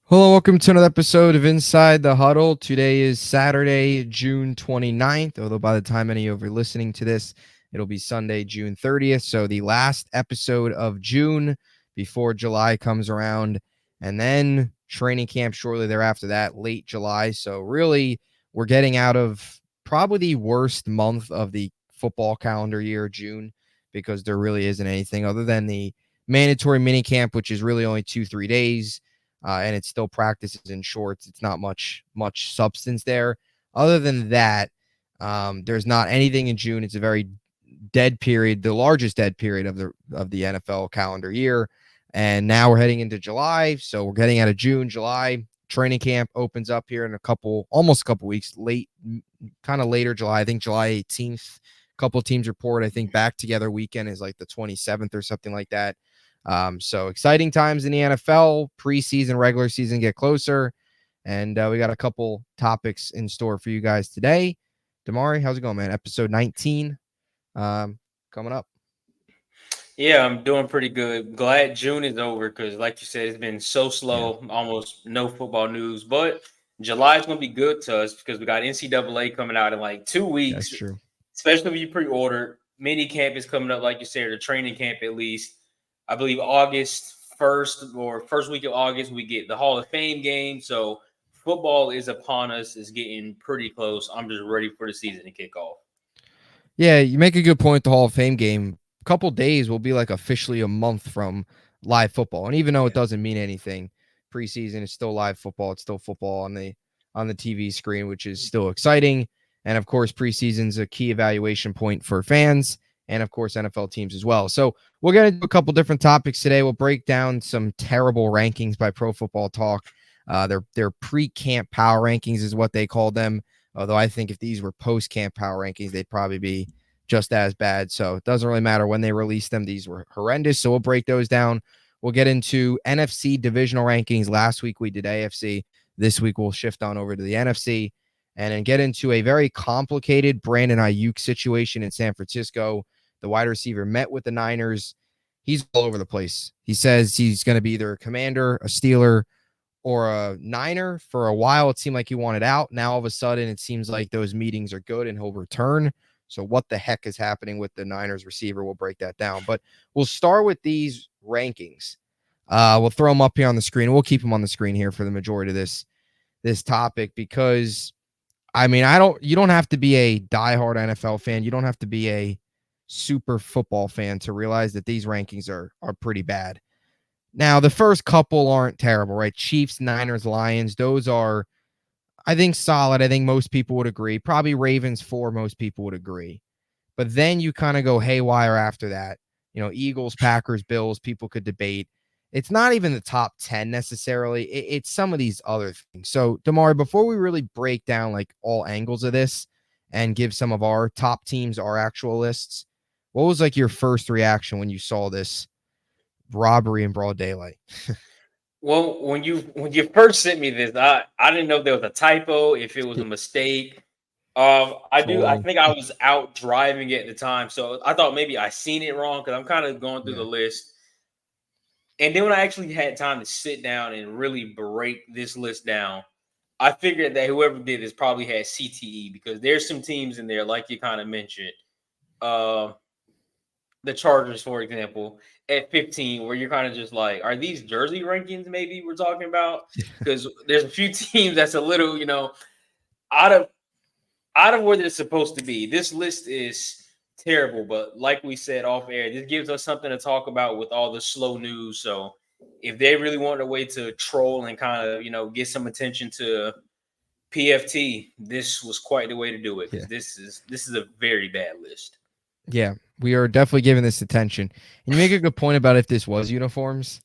Hello, welcome to another episode of Inside the Huddle. Today is Saturday, June 29th, although by the time any of you are listening to this, it'll be Sunday, June 30th. So the last episode of June before July comes around, and then training camp shortly thereafter that, late July. So really, we're getting out of probably the worst month of the football calendar year, June, because there really isn't anything other than the mandatory mini camp, which is really only 2-3 days. And it's still practices in shorts. It's not much substance there. Other than that, there's not anything in June. It's a very dead period, the largest dead period of the NFL calendar year. And now we're heading into July, so we're getting out of June. July training camp opens up here in almost a couple weeks, kind of later July. I think July 18th. A couple of teams report. I think back together weekend is like the 27th or something like that. So exciting times in the NFL. Preseason, regular season get closer, and we got a couple topics in store for you guys today. DiMari, how's it going, man? Episode 19 coming up. Yeah, I'm doing pretty good. Glad June is over because, like you said, it's been so Yeah, slow, almost no football news. But July is going to be good to us because we got NCAA coming out in like 2 weeks, that's true. especially if you pre-order. Mini camp is coming up, like you said, or the training camp at least. I believe August 1st or first week of August, we get the Hall of Fame game. So football is upon us, it's getting pretty close. I'm just ready for the season to kick off. Yeah, you make a good point. The Hall of Fame game, a couple days will be like officially a month from live football, and even though it Yeah. doesn't mean anything, preseason is still live football. It's still football on the TV screen, which is still exciting. And of course, preseason's a key evaluation point for fans and of course NFL teams as well. So we'll get into a couple different topics today. We'll break down some terrible rankings by Pro Football Talk. Their pre-camp power rankings is what they call them. Although I think if these were post-camp power rankings, they'd probably be just as bad. So it doesn't really matter when they released them. These were horrendous. So we'll break those down. We'll get into NFC divisional rankings. Last week we did AFC. This week we'll shift on over to the NFC and then get into a very complicated Brandon Aiyuk situation in San Francisco. The wide receiver met with the Niners. He's all over the place. He says he's going to be either a Commander, a Steeler, or a Niner. For a while, it seemed like he wanted out. Now, all of a sudden, it seems like those meetings are good and he'll return. So, what the heck is happening with the Niners receiver? We'll break that down. But we'll start with these rankings. We'll throw them up here on the screen. We'll keep them on the screen here for the majority of this topic because, I mean, you don't have to be a diehard NFL fan. You don't have to be a super football fan to realize that these rankings are pretty bad. Now, the first couple aren't terrible, right? Chiefs, Niners, Lions, those are, I think, solid. I think most people would agree. Probably Ravens 4, most people would agree. But then you kind of go haywire after that. You know, Eagles, Packers, Bills, people could debate. It's not even the top 10 necessarily. It's some of these other things. So, DiMari, before we really break down like all angles of this and give some of our top teams our actual lists, what was like your first reaction when you saw this robbery in broad daylight? Well, when you first sent me this, I didn't know if there was a typo, if it was a mistake. I Totally. think I was out driving at the time, so I thought maybe I seen it wrong because I'm kind of going through Yeah. the list. And then when I actually had time to sit down and really break this list down, I figured that whoever did this probably had CTE because there's some teams in there, like you kind of mentioned. Uh, the Chargers, for example, at 15, where you're kind of just like, are these jersey rankings maybe we're talking about? Because there's a few teams that's a little, out of where they're supposed to be. This list is terrible, but like we said off air, this gives us something to talk about with all the slow news. So if they really wanted a way to troll and kind of, get some attention to PFT, this was quite the way to do it Yeah. because this is a very bad list. Yeah. We are definitely giving this attention. And you make a good point about if this was uniforms,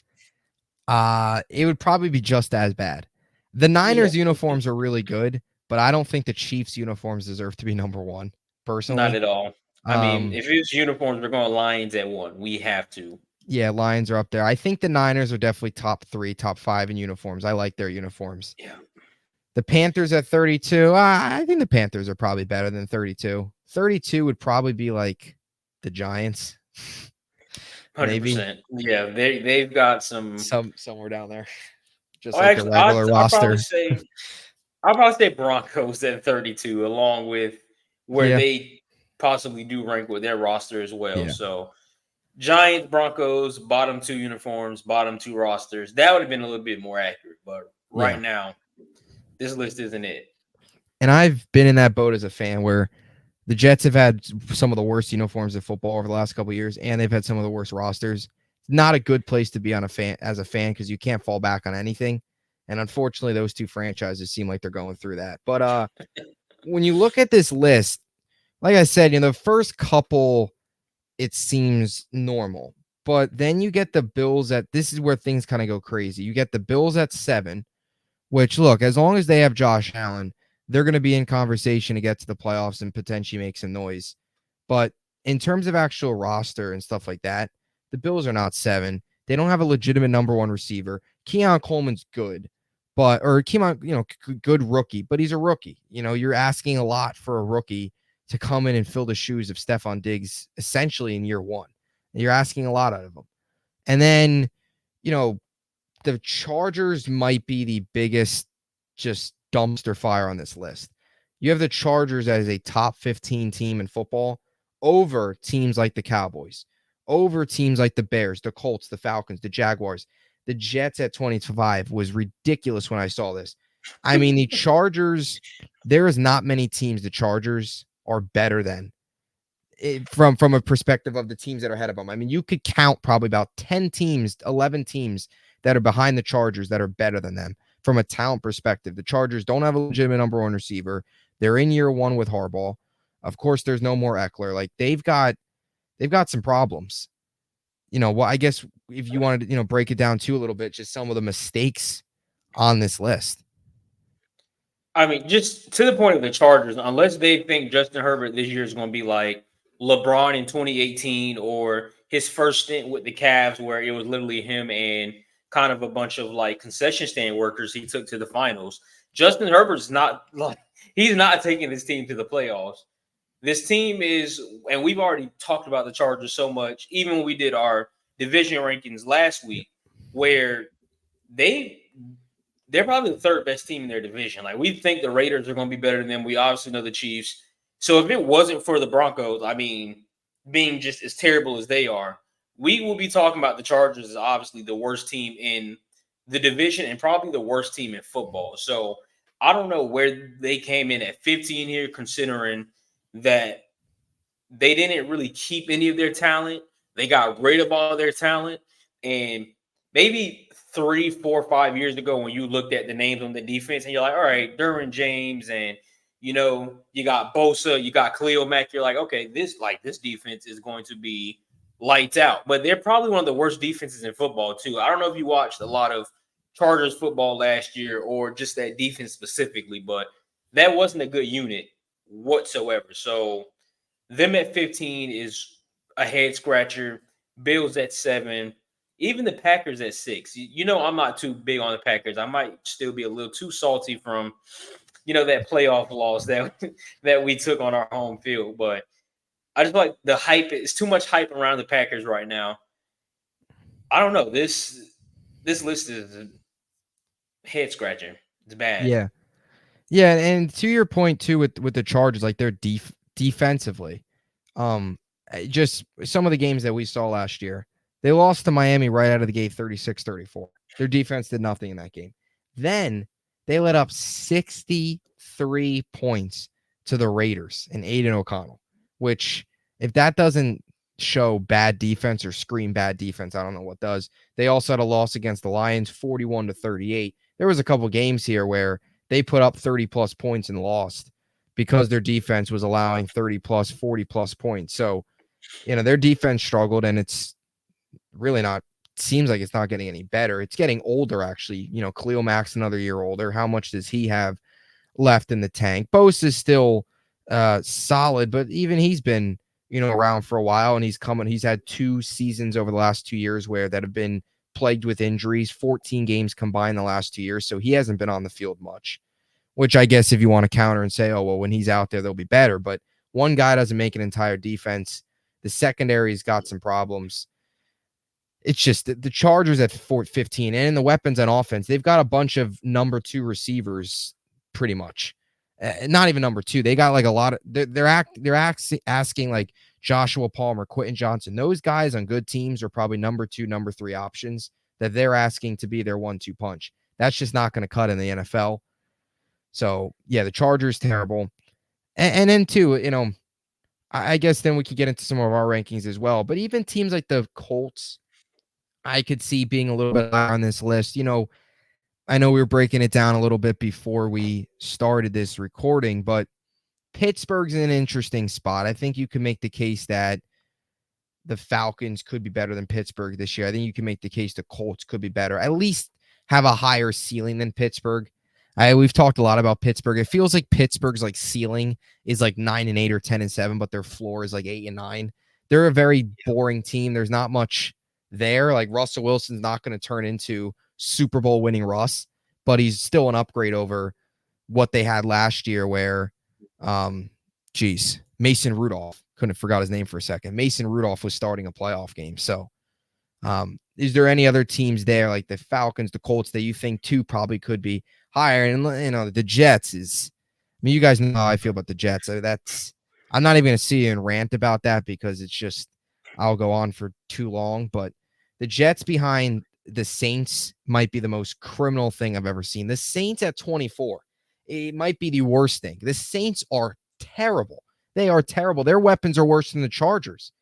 it would probably be just as bad. The Yeah, Niners uniforms are really good, but I don't think the Chiefs uniforms deserve to be number one, not personally. at all. I mean, Um, if it's uniforms, we're going Lions at one. We have to. yeah, Lions are up there. I think the Niners are definitely top 3, top 5 in uniforms. I like their uniforms. Yeah, The Panthers at 32. I think the Panthers are probably better than 32. 32 would probably be like the Giants, maybe 100%. Yeah, they've got some. somewhere down there. just like the regular roster. I'll probably say Broncos at 32, along with where Yeah. they possibly do rank with their roster as well. Yeah. So Giants, Broncos, bottom two uniforms, bottom two rosters. That would have been a little bit more accurate, but right now, this list isn't it. And I've been in that boat as a fan where the Jets have had some of the worst uniforms in football over the last couple of years, and they've had some of the worst rosters. Not a good place to be as a fan because you can't fall back on anything. And unfortunately, those two franchises seem like they're going through that. But when you look at this list, like I said, the first couple, it seems normal. But then you get the Bills this is where things kind of go crazy. You get the Bills at 7, which, look, as long as they have Josh Allen, they're going to be in conversation to get to the playoffs and potentially make some noise. But in terms of actual roster and stuff like that, the Bills are not 7. They don't have a legitimate number one receiver. Keon Coleman's good, good rookie, but he's a rookie. You're asking a lot for a rookie to come in and fill the shoes of Stephon Diggs essentially in year one. You're asking a lot out of him. And then, the Chargers might be the biggest just dumpster fire on this list. You have the Chargers as a top 15 team in football over teams like the Cowboys, over teams like the Bears, the Colts, the Falcons, the Jaguars. The Jets at 25 was ridiculous when I saw this. I mean, the Chargers, there is not many teams the Chargers are better than from a perspective of the teams that are ahead of them. I mean, you could count probably about 10 teams, 11 teams that are behind the Chargers that are better than them from a talent perspective. The Chargers don't have a legitimate number one receiver. They're in year one with Harbaugh. Of course, there's no more Eckler. Like they've got some problems. I guess if you wanted to, break it down too a little bit, just some of the mistakes on this list. I mean, just to the point of the Chargers, unless they think Justin Herbert this year is going to be like LeBron in 2018 or his first stint with the Cavs, where it was literally him and kind of a bunch of like concession stand workers he took to the finals. Justin Herbert's he's not taking his team to the playoffs. This team is, and we've already talked about the Chargers so much, even when we did our division rankings last week, where they're probably the third best team in their division. Like we think the Raiders are going to be better than them. We obviously know the Chiefs. So if it wasn't for the Broncos, I mean, being just as terrible as they are, we will be talking about the Chargers as obviously the worst team in the division and probably the worst team in football. So I don't know where they came in at 15 here, considering that they didn't really keep any of their talent. They got rid of all their talent. And maybe 3, 4, 5 years ago, when you looked at the names on the defense and you're like, all right, Derwin James and, you got Bosa, you got Khalil Mack. You're like, okay, this defense is going to be lights out. But they're probably one of the worst defenses in football, too. I don't know if you watched a lot of Chargers football last year or just that defense specifically, but that wasn't a good unit whatsoever. So them at 15 is a head scratcher. Bills at 7. Even the Packers at 6. I'm not too big on the Packers. I might still be a little too salty from, that playoff loss that we took on our home field. But I just feel like the hype is too much hype around the Packers right now. I don't know. This list is a head scratcher. It's bad. Yeah. Yeah, and to your point too with the Chargers, like they're defensively, just some of the games that we saw last year, they lost to Miami right out of the gate 36-34. Their defense did nothing in that game. Then they let up 63 points to the Raiders and Aiden O'Connell, which if that doesn't show bad defense or scream bad defense, I don't know what does. They also had a loss against the Lions 41-38. There was a couple games here where they put up 30 plus points and lost because their defense was allowing 30 plus, 40 plus points. So, their defense struggled, and it's really not, seems like it's not getting any better. It's getting older, actually. Khalil Mack's another year older. How much does he have left in the tank? Bosa is still solid, but even he's been, around for a while, and he's had 2 seasons over the last 2 years that have been plagued with injuries, 14 games combined the last 2 years. So he hasn't been on the field much, which I guess if you want to counter and say, oh, well, when he's out there, they'll be better. But one guy doesn't make an entire defense. The secondary's got some problems. it's just the Chargers at 15 and in the weapons on offense, they've got a bunch of number 2 receivers pretty much. Not even number 2. They got like a lot of they're asking like Joshua Palmer, Quentin Johnson. Those guys on good teams are probably number 2, number 3 options that they're asking to be their 1-2 punch. That's just not going to cut in the NFL. So, yeah, the Chargers terrible. And then too, I guess then we could get into some of our rankings as well. But even teams like the Colts, I could see being a little bit higher on this list. I know we were breaking it down a little bit before we started this recording, but Pittsburgh's in an interesting spot. I think you can make the case that the Falcons could be better than Pittsburgh this year. I think you can make the case the Colts could be better, at least have a higher ceiling than Pittsburgh. We've talked a lot about Pittsburgh. It feels like Pittsburgh's like ceiling is like 9-8 or 10-7, but their floor is like 8-9. They're a very boring team. There's not much there. Like Russell Wilson's not going to turn into Super Bowl winning Russ, but he's still an upgrade over what they had last year where, Mason Rudolph, couldn't have forgot his name for a second. Mason Rudolph was starting a playoff game. So is there any other teams there like the Falcons, the Colts that you think too probably could be higher? And the Jets you guys know how I feel about the Jets. I'm not even going to sit here and rant about that because it's just, I'll go on for too long, but the Jets behind the Saints might be the most criminal thing I've ever seen. The Saints at 24, it might be the worst thing. The Saints are terrible. They are terrible. Their weapons are worse than the Chargers.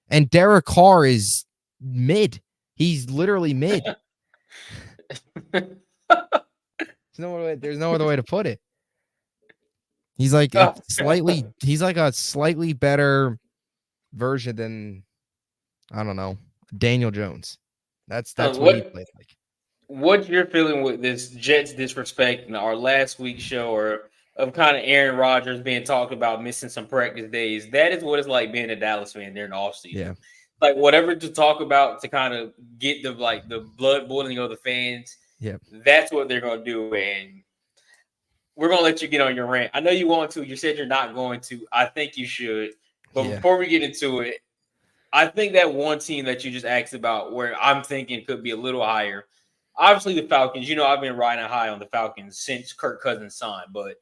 And Derek Carr is mid. He's literally mid. There's no other way to put it. He's like a slightly better version than, I don't know, Daniel Jones. That's what he played like. What you're feeling with this Jets disrespect in our last week's show, or of kind of Aaron Rodgers being talked about missing some practice days, that is what it's like being a Dallas fan during the offseason. Yeah. Like whatever to talk about to kind of get the blood boiling of the fans. Yeah. That's what they're gonna do. And we're gonna let you get on your rant. I know you want to. You said you're not going to. I think you should. But before we get into it, I think that one team that you just asked about where I'm thinking could be a little higher. Obviously, the Falcons. I've been riding high on the Falcons since Kirk Cousins signed, but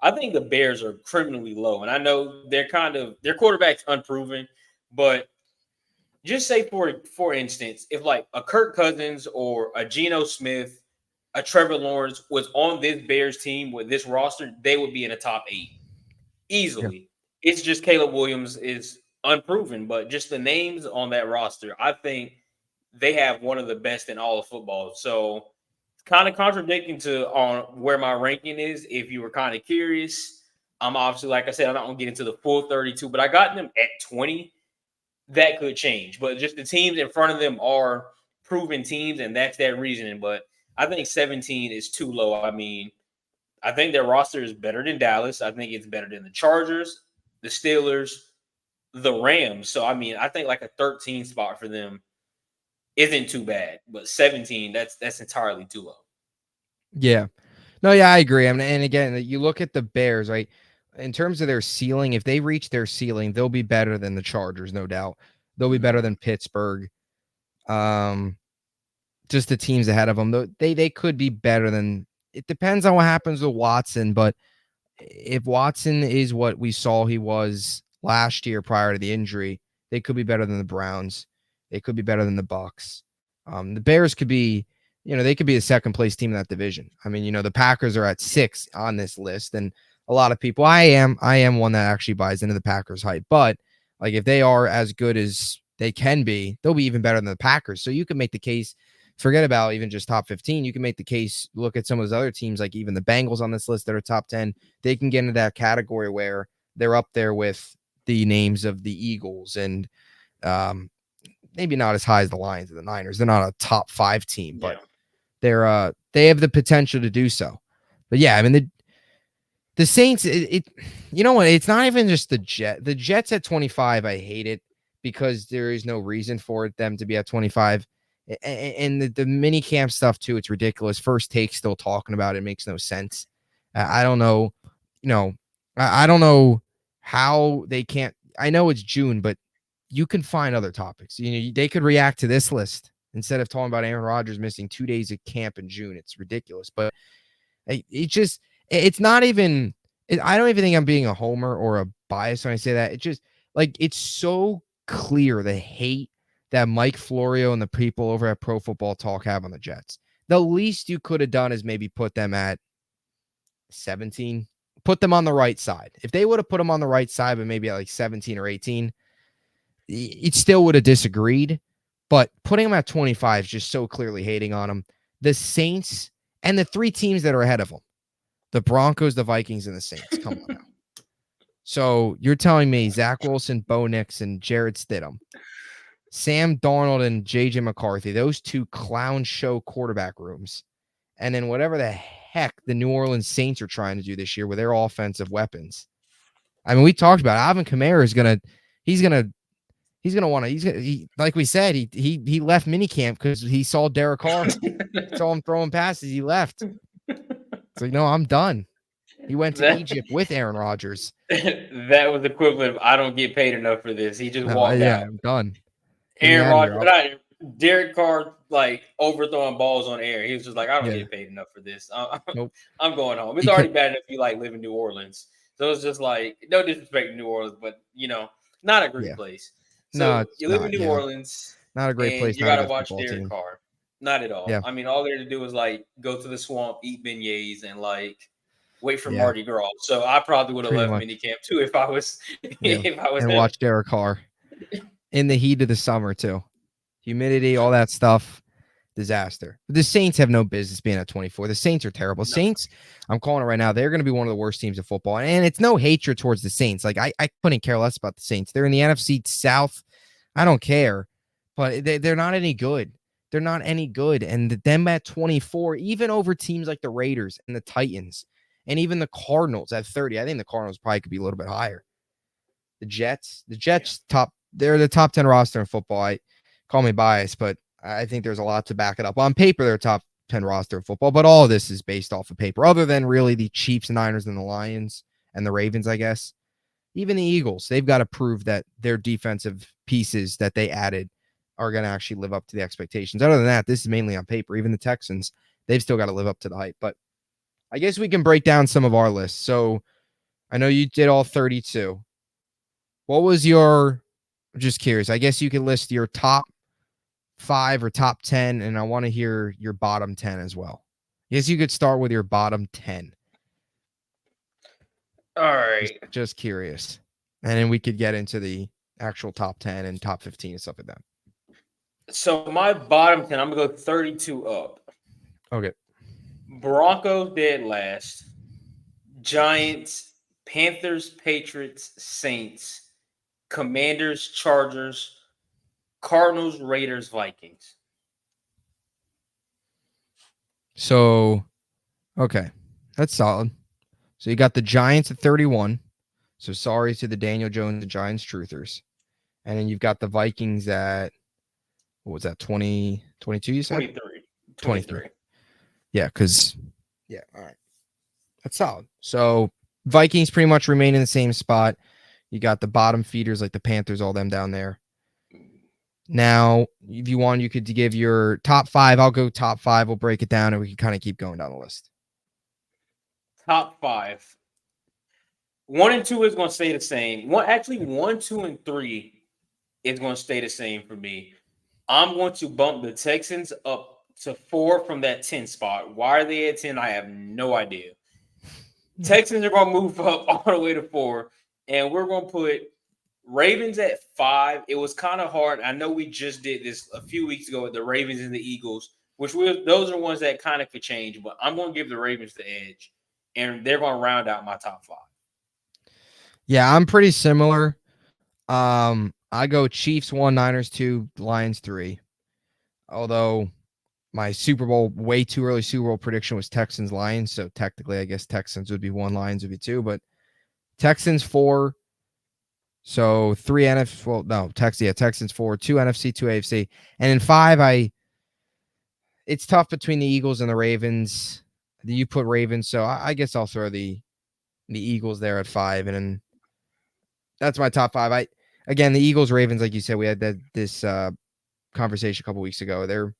I think the Bears are criminally low. And I know their quarterback's unproven, but just say for instance, if like a Kirk Cousins or a Geno Smith, a Trevor Lawrence was on this Bears team with this roster, they would be in the top 8 easily. Yeah. It's just Caleb Williams is unproven, but just the names on that roster, I think they have one of the best in all of football. So kind of contradicting to on where my ranking is. If you were kind of curious, I'm obviously, like I said, I'm not going to get into the full 32, but I got them at 20. That could change, but just the teams in front of them are proven teams, and that's that reasoning. But I think 17 is too low. I mean, I think their roster is better than Dallas. I think it's better than the Chargers, the Steelers, the Rams. So, I mean, I think like a 13 spot for them isn't too bad, but 17, that's entirely too low. Yeah. No, yeah, I agree. And again, you look at the Bears, right? In terms of their ceiling, if they reach their ceiling, they'll be better than the Chargers, no doubt. They'll be better than Pittsburgh. Just the teams ahead of them, they could be better than. It depends on what happens with Watson, but if Watson is what we saw he was last year prior to the injury, they could be better than the Browns. They could be better than the Bucks. The Bears could be, they could be a second place team in that division. I mean, the Packers are at 6 on this list, and a lot of people, I am one that actually buys into the Packers hype, but like if they are as good as they can be, they'll be even better than the Packers. So you can make the case, forget about even just top 15. You can make the case, look at some of those other teams, like even the Bengals on this list that are top 10. They can get into that category where they're up there with the names of the Eagles and maybe not as high as the Lions and the Niners. They're not a top 5 team, but they have the potential to do so. But yeah, I mean, the Saints, you know what? It's not even just the Jets. The Jets at 25, I hate it because there is no reason for them to be at 25. And the mini camp stuff too, it's ridiculous. First Take still talking about it makes no sense. I don't know. I don't know how they can't. I know it's June, but you can find other topics. They could react to this list instead of talking about Aaron Rodgers missing 2 days of camp in June. It's ridiculous, but it's not even. I don't even think I'm being a homer or a bias when I say that. It's just it's so clear the hate that Mike Florio and the people over at Pro Football Talk have on the Jets. The least you could have done is maybe put them at 17, put them on the right side. If they would have put them on the right side, but maybe at 17 or 18, it still would have disagreed. But putting them at 25 is just so clearly hating on them. The Saints and the 3 teams that are ahead of them, the Broncos, the Vikings, and the Saints. Come on now. So you're telling me Zach Wilson, Bo Nix, and Jarrett Stidham, Sam Darnold, and J.J. McCarthy, those 2 clown show quarterback rooms, and then whatever the heck the New Orleans Saints are trying to do this year with their offensive weapons. I mean, we talked about it. Alvin Kamara is gonna want to. Like we said, he left minicamp because he saw Derek Carr, saw him throwing passes. He left. So I'm done. He went to Egypt with Aaron Rodgers. That was equivalent of I don't get paid enough for this. He just walked out. I'm done. Aaron Rodgers, Derek Carr, overthrowing balls on air. He was just like, I don't get paid enough for this. Nope. I'm going home. It's already bad enough you live in New Orleans. So it's just no disrespect to New Orleans, but not a great place. So you live in New Orleans. Not a great place. You got to watch Derek Carr. Not at all. Yeah. I mean, all they had to do was go to the swamp, eat beignets, and wait for Mardi Gras. So I probably would have left minicamp too if I was and watch Derek Carr in the heat of the summer too. Humidity, all that stuff. Disaster. The Saints have no business being at 24. The Saints are terrible. No. Saints, I'm calling it right now. They're going to be one of the worst teams of football. And it's no hatred towards the Saints. I couldn't care less about the Saints. They're in the NFC South. I don't care. But they're not any good. They're not any good. And them at 24, even over teams like the Raiders and the Titans, and even the Cardinals at 30. I think the Cardinals probably could be a little bit higher. The Jets they're the top 10 roster in football. I call me biased, but I think there's a lot to back it up. On paper, they're a top 10 roster in football, but all of this is based off of paper, other than really the Chiefs, Niners, and the Lions, and the Ravens, I guess. Even the Eagles, they've got to prove that their defensive pieces that they added are going to actually live up to the expectations. Other than that, this is mainly on paper. Even the Texans, they've still got to live up to the hype. But I guess we can break down some of our lists. So I know you did all 32. What was I'm just curious. I guess you could list your top 5 or top 10, and I want to hear your bottom 10 as well. I guess you could start with your bottom 10. All right. Just curious. And then we could get into the actual top 10 and top 15 and stuff like that. So my bottom 10, I'm going to go 32 up. Okay. Broncos dead last. Giants, Panthers, Patriots, Saints, Commanders, Chargers, Cardinals, Raiders, Vikings. So, okay. That's solid. So you got the Giants at 31. So sorry to the Daniel Jones and Giants truthers. And then you've got the Vikings at, what was that, 22 you said? 23. Yeah, all right. That's solid. So Vikings pretty much remain in the same spot. You got the bottom feeders like the Panthers, all them down there. Now, if you want, you could give your top 5. I'll go top 5. We'll break it down and we can kind of keep going down the list. Top 5. 1 and 2 is going to stay the same. 1, 2, and 3 is going to stay the same for me. I'm going to bump the Texans up to 4 from that 10 spot. Why are they at 10? I have no idea. Texans are going to move up all the way to 4, and we're going to put Ravens at 5. It was kind of hard. I know we just did this a few weeks ago with the Ravens and the Eagles, those are ones that kind of could change, but I'm going to give the Ravens the edge, and they're going to round out my top 5. Yeah, I'm pretty similar. I go Chiefs 1, Niners 2, Lions 3. Although my way too early Super Bowl prediction was Texans Lions, so technically I guess Texans would be 1, Lions would be 2, but Texans 4. So 3 NFC. Well, no, Texans 4, 2 NFC, 2 AFC, and in 5 it's tough between the Eagles and the Ravens. You put Ravens, so I guess I'll throw the Eagles there at 5, and then that's my top 5. again, the Eagles, Ravens, like you said, we had this conversation a couple weeks ago. They're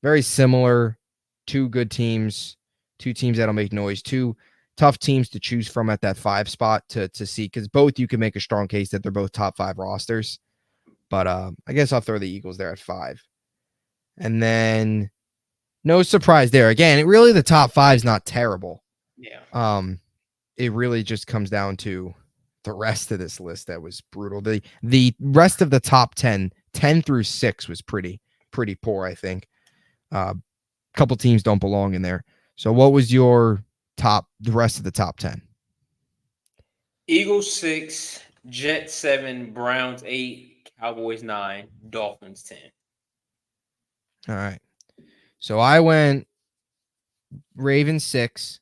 very similar. Two good teams, two teams that'll make noise, two tough teams to choose from at that 5 spot to see, because both you can make a strong case that they're both top 5 rosters. But I guess I'll throw the Eagles there at 5. And then no surprise there. Again, really the top 5 is not terrible. Yeah. It really just comes down to the rest of this list that was brutal. The rest of the top 10 through 6 was pretty poor, I think. Couple teams don't belong in there. So what was your the rest of the top 10? Eagles 6, Jets 7, Browns 8, Cowboys 9, Dolphins 10. All right. So I went Ravens 6,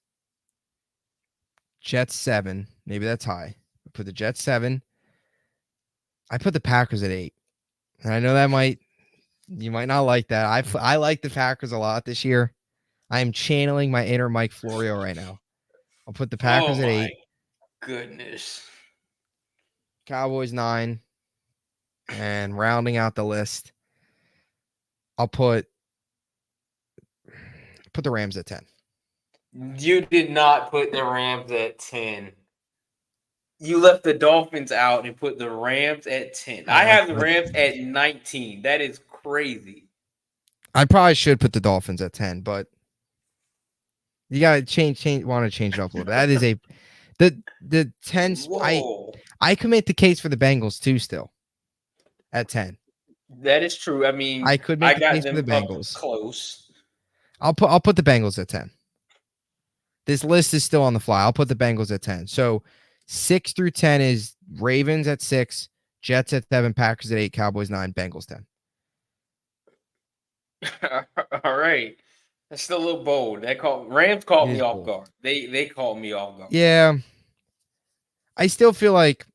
Jets 7. Maybe that's high. I put the Jets 7. I put the Packers at 8. And I know you might not like that. I like the Packers a lot this year. I am channeling my inner Mike Florio right now. I'll put the Packers at 8. Goodness. Cowboys 9. And rounding out the list, I'll put the Rams at 10. You did not put the Rams at 10. You left the Dolphins out and put the Rams at 10. I have the Rams at 19. That is crazy. I probably should put the Dolphins at 10, but you gotta want to change it up a little bit. That is the 10. I could make the case for the Bengals too, still at 10. That is true. I mean, I could make I the got case them for the Bengals close. I'll put the Bengals at 10. This list is still on the fly. I'll put the Bengals at 10. So 6 through 10 is Ravens at 6, Jets at 7, Packers at 8, Cowboys 9, Bengals 10. All right. That's still a little bold. Rams caught me off guard. They caught me off guard. Yeah. I still feel like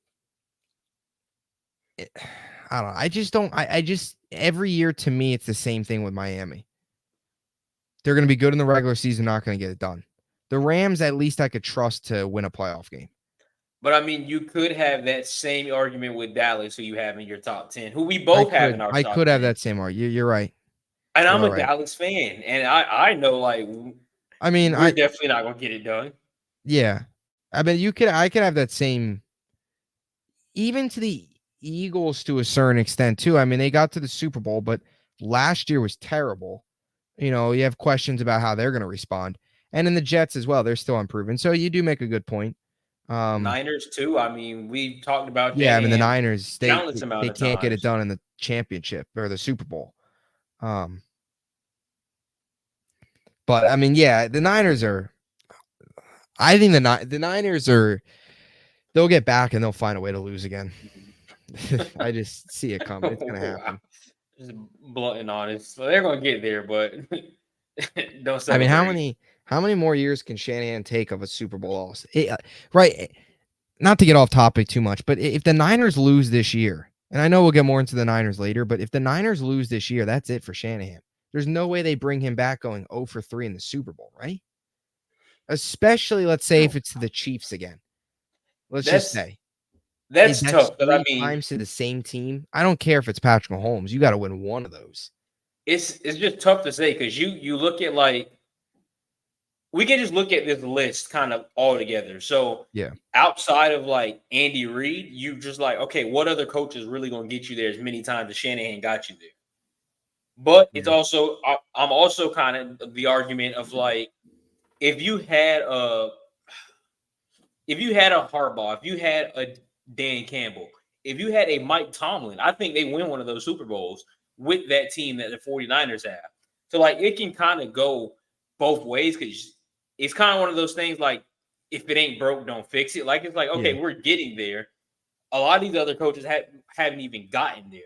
I don't know. I just don't. I just every year to me it's the same thing with Miami. They're going to be good in the regular season, not going to get it done. The Rams, at least I could trust to win a playoff game. But I mean, you could have that same argument with Dallas, who you have in your top 10, who we both have in our top 10. I could have that same argument. You're right. And I'm a Dallas fan, and I know, like, I mean, we're definitely not going to get it done. Yeah. I mean, I could have that same, even to the Eagles to a certain extent too. I mean, they got to the Super Bowl, but last year was terrible. You know, you have questions about how they're going to respond. And in the Jets as well, they're still unproven. So you do make a good point. Niners too. I mean, we talked about that. Yeah, I mean the Niners, they can't get it done in the championship or the Super Bowl. But I mean, yeah, the Niners are. I think the Niners are. They'll get back and they'll find a way to lose again. I just see it coming. It's gonna happen. Just blunt and honest. So they're gonna get there, but don't celebrate. I mean, how many more years can Shanahan take of a Super Bowl loss? Right. Not to get off topic too much, but if the Niners lose this year, and I know we'll get more into the Niners later, but if the Niners lose this year, that's it for Shanahan. There's no way they bring him back going 0 for 3 in the Super Bowl, right? Especially, let's say, if it's to the Chiefs again. Let's just say. That's tough. But I mean, times to the same team. I don't care if it's Patrick Mahomes. You got to win one of those. It's just tough to say because you look at, like, we can just look at this list kind of all together. So yeah, outside of like Andy Reid, you just like, okay, what other coach is really going to get you there as many times as Shanahan got you there? But it's also, I'm also kind of the argument of like, if you had a Harbaugh, if you had a Dan Campbell, if you had a Mike Tomlin, I think they win one of those Super Bowls with that team that the 49ers have. So like, it can kind of go both ways because it's kind of one of those things like, if it ain't broke, don't fix it. Like, it's like, okay, we're getting there. A lot of these other coaches haven't even gotten there.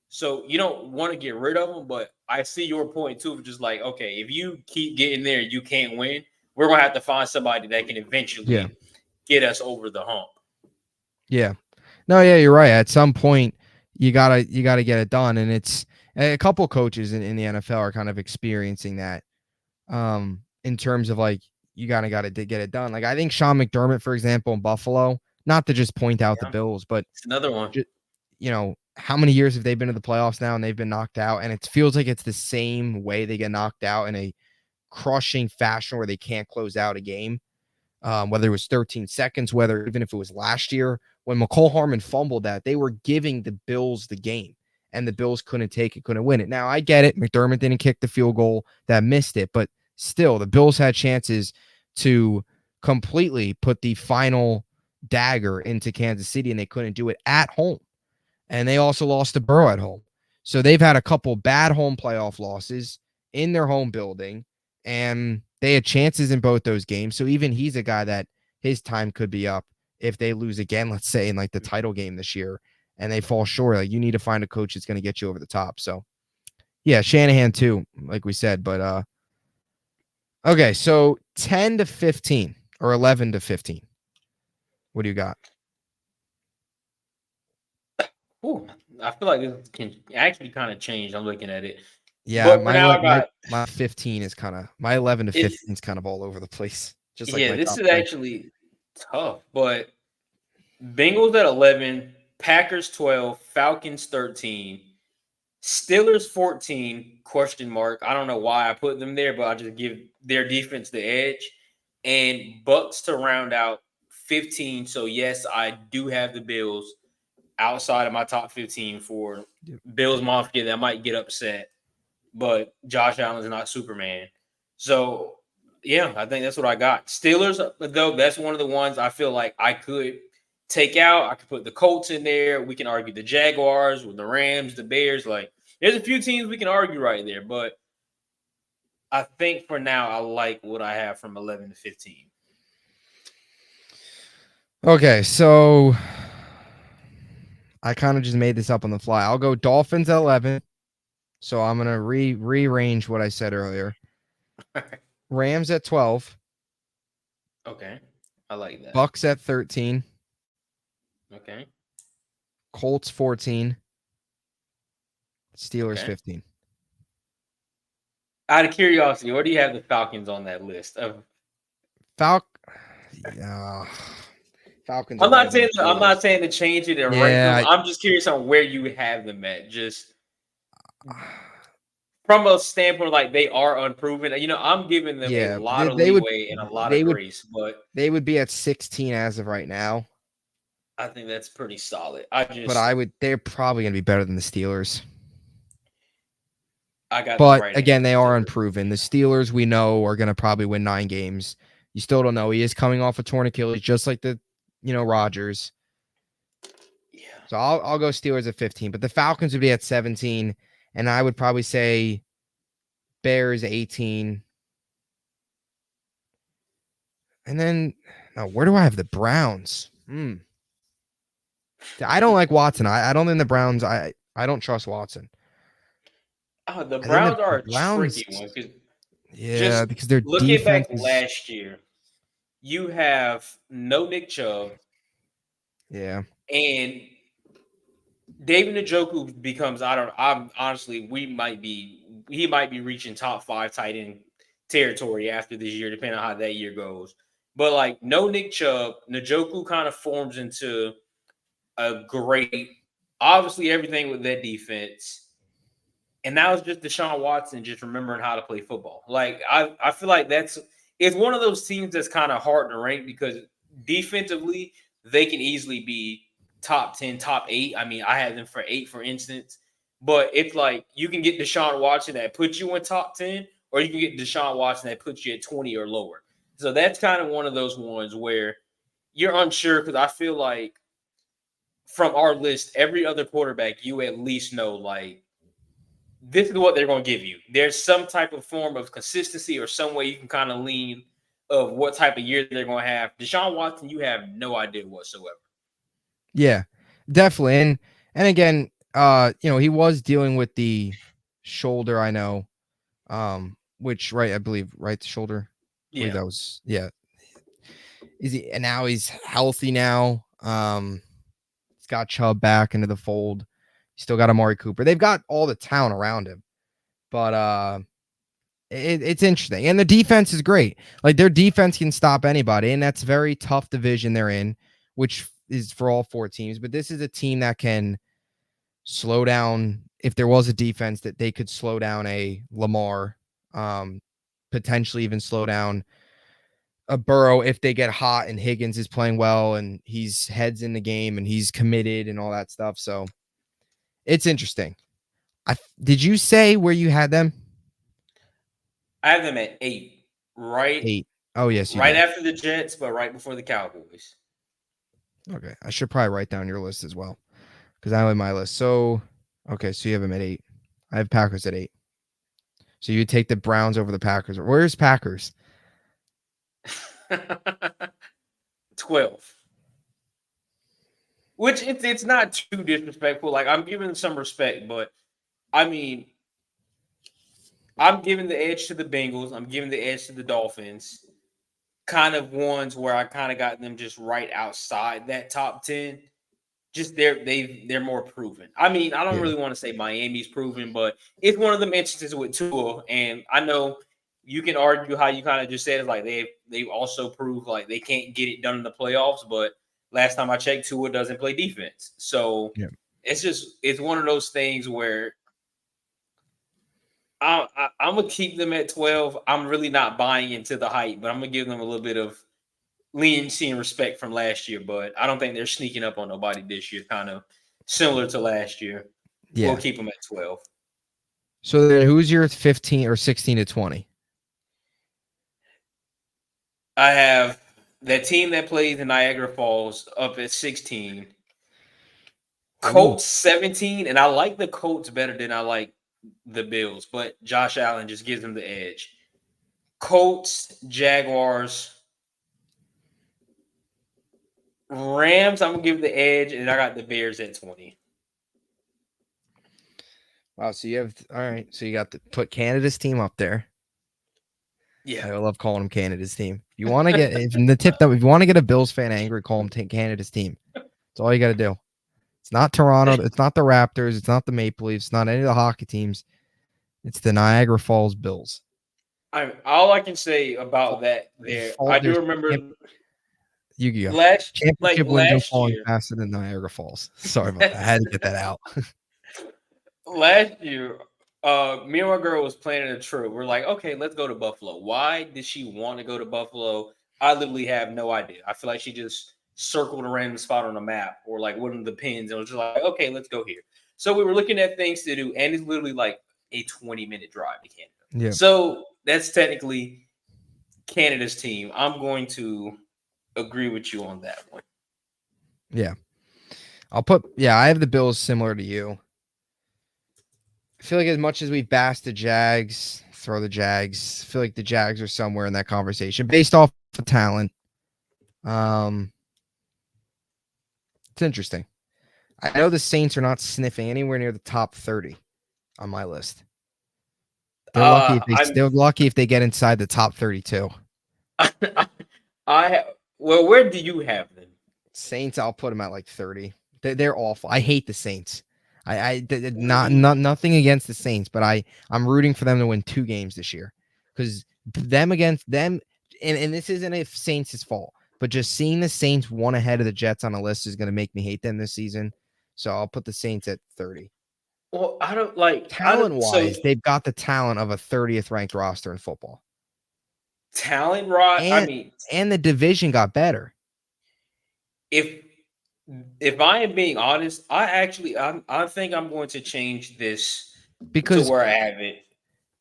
So you don't want to get rid of them, but I see your point too, of just like, okay, if you keep getting there, you can't win. We're going to have to find somebody that can eventually get us over the hump. Yeah. No, yeah, you're right. At some point, you gotta get it done. And it's a couple coaches in the NFL are kind of experiencing that. In terms of like, you got to get it done. Like, I think Sean McDermott, for example, in Buffalo, not to just point out the Bills, but it's another one. how many years have they been to the playoffs now and they've been knocked out? And it feels like it's the same way they get knocked out in a crushing fashion where they can't close out a game. Whether it was 13 seconds, whether even if it was last year when McCole Harmon fumbled that, they were giving the Bills the game and the Bills couldn't take it, couldn't win it. Now, I get it. McDermott didn't kick the field goal that missed it, but still, the Bills had chances to completely put the final dagger into Kansas City, and they couldn't do it at home. And they also lost to Burrow at home. So they've had a couple bad home playoff losses in their home building, and they had chances in both those games. So even he's a guy that his time could be up if they lose again, let's say in like the title game this year, and they fall short. Like, you need to find a coach that's going to get you over the top. So yeah, Shanahan too, like we said. But okay, so 10 to 15 or 11 to 15. What do you got? Ooh, I feel like this can actually kind of change. I'm looking at it. Yeah, But for now, I got my 15 is kind of, my 11 to 15 is kind of all over the place. Just like my this top is 10. actually tough. But Bengals at 11, Packers 12, Falcons 13, Steelers 14, question mark. I don't know why I put them there, but I just give their defense the edge. And Bucks to round out 15. So yes, I do have the Bills outside of my top 15 for Bills Mafia that might get upset, but Josh Allen's not Superman. So yeah, I think that's what I got. Steelers, though, that's one of the ones I feel like I could take out. I could put the Colts in there. We can argue the Jaguars with the Rams, the Bears. Like, there's a few teams we can argue right there, but I think for now I like what I have from 11 to 15. Okay, so I kind of just made this up on the fly. I'll go Dolphins at 11. So I'm going to rearrange what I said earlier. Rams at 12. Okay. I like that. Bucks at 13. Okay. Colts 14. Steelers 15. Out of curiosity, where do you have the Falcons on that list of Falcons? I'm not saying to change it and rank them. I'm just curious on where you have them at. Just from a standpoint, like, they are unproven. I'm giving them a lot of leeway and a lot of grace, but they would be at 16 as of right now. I think that's pretty solid. They're probably gonna be better than the Steelers. But again, they are unproven. The Steelers, we know, are gonna probably win 9 games. You still don't know. He is coming off a torn Achilles, just like the Rodgers. Yeah. So I'll go Steelers at 15, but the Falcons would be at 17, and I would probably say Bears 18. And then where do I have the Browns? I don't like Watson. I don't think the Browns. I don't trust Watson. Oh, the Browns are a tricky one because their looking back last year, you have no Nick Chubb. Yeah. And David Njoku becomes, he might be reaching top 5 tight end territory after this year, depending on how that year goes. But like, no Nick Chubb, Njoku kind of forms into a great, obviously everything with that defense. And now it's just Deshaun Watson just remembering how to play football. Like, I feel like it's one of those teams that's kind of hard to rank because defensively, they can easily be top 10, top 8. I mean, I have them for 8, for instance. But it's like, you can get Deshaun Watson that puts you in top 10, or you can get Deshaun Watson that puts you at 20 or lower. So that's kind of one of those ones where you're unsure, because I feel like from our list, every other quarterback, you at least know, like, this is what they're going to give you. There's some type of form of consistency or some way you can kind of lean of what type of year they're going to have. Deshaun Watson, you have no idea whatsoever. Yeah, definitely. And again, he was dealing with the shoulder, I know, which, I believe, the shoulder. Yeah. That was, yeah. And now he's healthy now. He's got Chubb back into the fold. Still got Amari Cooper. They've got all the talent around him, but it's interesting. And the defense is great. Like, their defense can stop anybody, and that's a very tough division they're in, which is for all 4 teams. But this is a team that can slow down. If there was a defense that they could slow down a Lamar, potentially even slow down a Burrow if they get hot and Higgins is playing well and he's heads in the game and he's committed and all that stuff. So it's interesting. Did you say where you had them? I have them at 8, right? 8. Oh, yes, you Right did. after the Jets, but right before the Cowboys. Okay. I should probably write down your list as well because I have my list. So, okay. So you have them at 8. I have Packers at 8. So you take the Browns over the Packers. Where's Packers? 12. Which it's not too disrespectful. Like, I'm giving them some respect, but I mean, I'm giving the edge to the Bengals. I'm giving the edge to the Dolphins. Kind of ones where I kind of got them just right outside that top 10. Just they're more proven. I mean, I don't Yeah. really want to say Miami's proven, but it's one of them instances with Tua. And I know you can argue how you kind of just said it, like they've also proved like they can't get it done in the playoffs. But last time I checked, Tua doesn't play defense. So Yeah. it's one of those things where I'm gonna keep them at 12. I'm really not buying into the hype, but I'm gonna give them a little bit of leniency and respect from last year. But I don't think they're sneaking up on nobody this year. Kind of similar to last year. Yeah. We'll keep them at 12. So then who's your 15 or 16 to 20? I have that team that plays in Niagara Falls up at 16. Colts 17, and I like the Colts better than I like the Bills, but Josh Allen just gives them the edge. Colts, Jaguars, Rams, I'm gonna give the edge, and I got the Bears at 20. Wow, so you have all right. So you got to put Canada's team up there. Yeah, I love calling them Canada's team. If you want to get if you want to get a Bills fan angry, call them Canada's team. That's all you got to do. It's not Toronto. It's not the Raptors. It's not the Maple Leafs. It's not any of the hockey teams. It's the Niagara Falls Bills. all I can say about that there, I do remember Yu-Gi-Oh! Like Championship wins are last falling year. faster than Niagara Falls. Sorry about that. I had to get that out. Last year, me and my girl was planning a trip. We're like, okay, let's go to Buffalo. Why did she want to go to Buffalo? I literally have no idea. I feel like she just circled a random spot on the map or like one of the pins and was just like, okay, let's go here. So we were looking at things to do, and it's literally like a 20-minute drive to Canada. Yeah. So that's technically Canada's team. I'm going to agree with you on that one. Yeah. I have the Bills similar to you. I feel like as much as we've bashed the Jags, throw the Jags, I feel like the Jags are somewhere in that conversation based off of talent. It's interesting. I know the Saints are not sniffing anywhere near the top 30 on my list. They're lucky if they get inside the top 32. Where do you have them? Saints, I'll put them at like 30. They're awful. I hate the Saints. Nothing against the Saints, but I'm rooting for them to win 2 games this year because them against them, and this isn't a Saints' fault, but just seeing the Saints one ahead of the Jets on a list is going to make me hate them this season. So I'll put the Saints at 30. Well, I don't like talent-wise. They've got the talent of a 30th ranked roster in football. Talent, right? And the division got better. If I am being honest, I think I'm going to change this because to where I have it.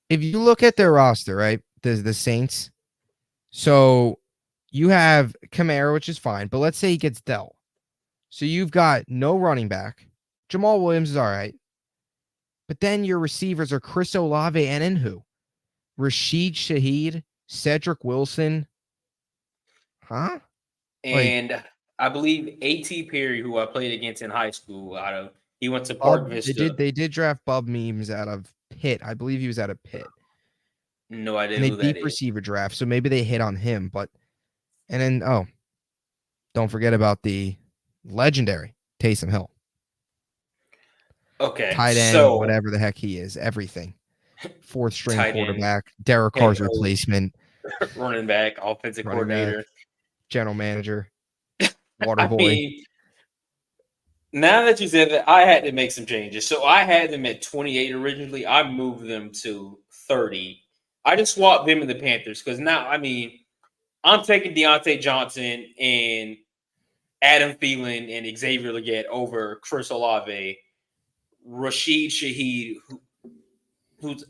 If you look at their roster, right, the Saints, so you have Kamara, which is fine, but let's say he gets dealt. So you've got no running back. Jamal Williams is all right. But then your receivers are Chris Olave and Inhu. Rashid Shaheed, Cedric Wilson. Huh? And I believe A.T. Perry, who I played against in high school, he went to Park Vista. They did draft Bub Memes out of Pitt. I believe he was out of Pitt. No idea and who that is. Deep receiver draft, so maybe they hit on him. And then, don't forget about the legendary Taysom Hill. Okay, tight end, whatever the heck he is, everything. 4th string quarterback, Derek Carr's replacement, running back, offensive coordinator, general manager, water boy. Now that you said that, I had to make some changes. So I had them at 28 originally. I moved them to 30. I just swapped them and the Panthers because now, I mean, I'm taking Deontay Johnson and Adam Thielen and Xavier Legette over Chris Olave, Rashid Shaheed, who's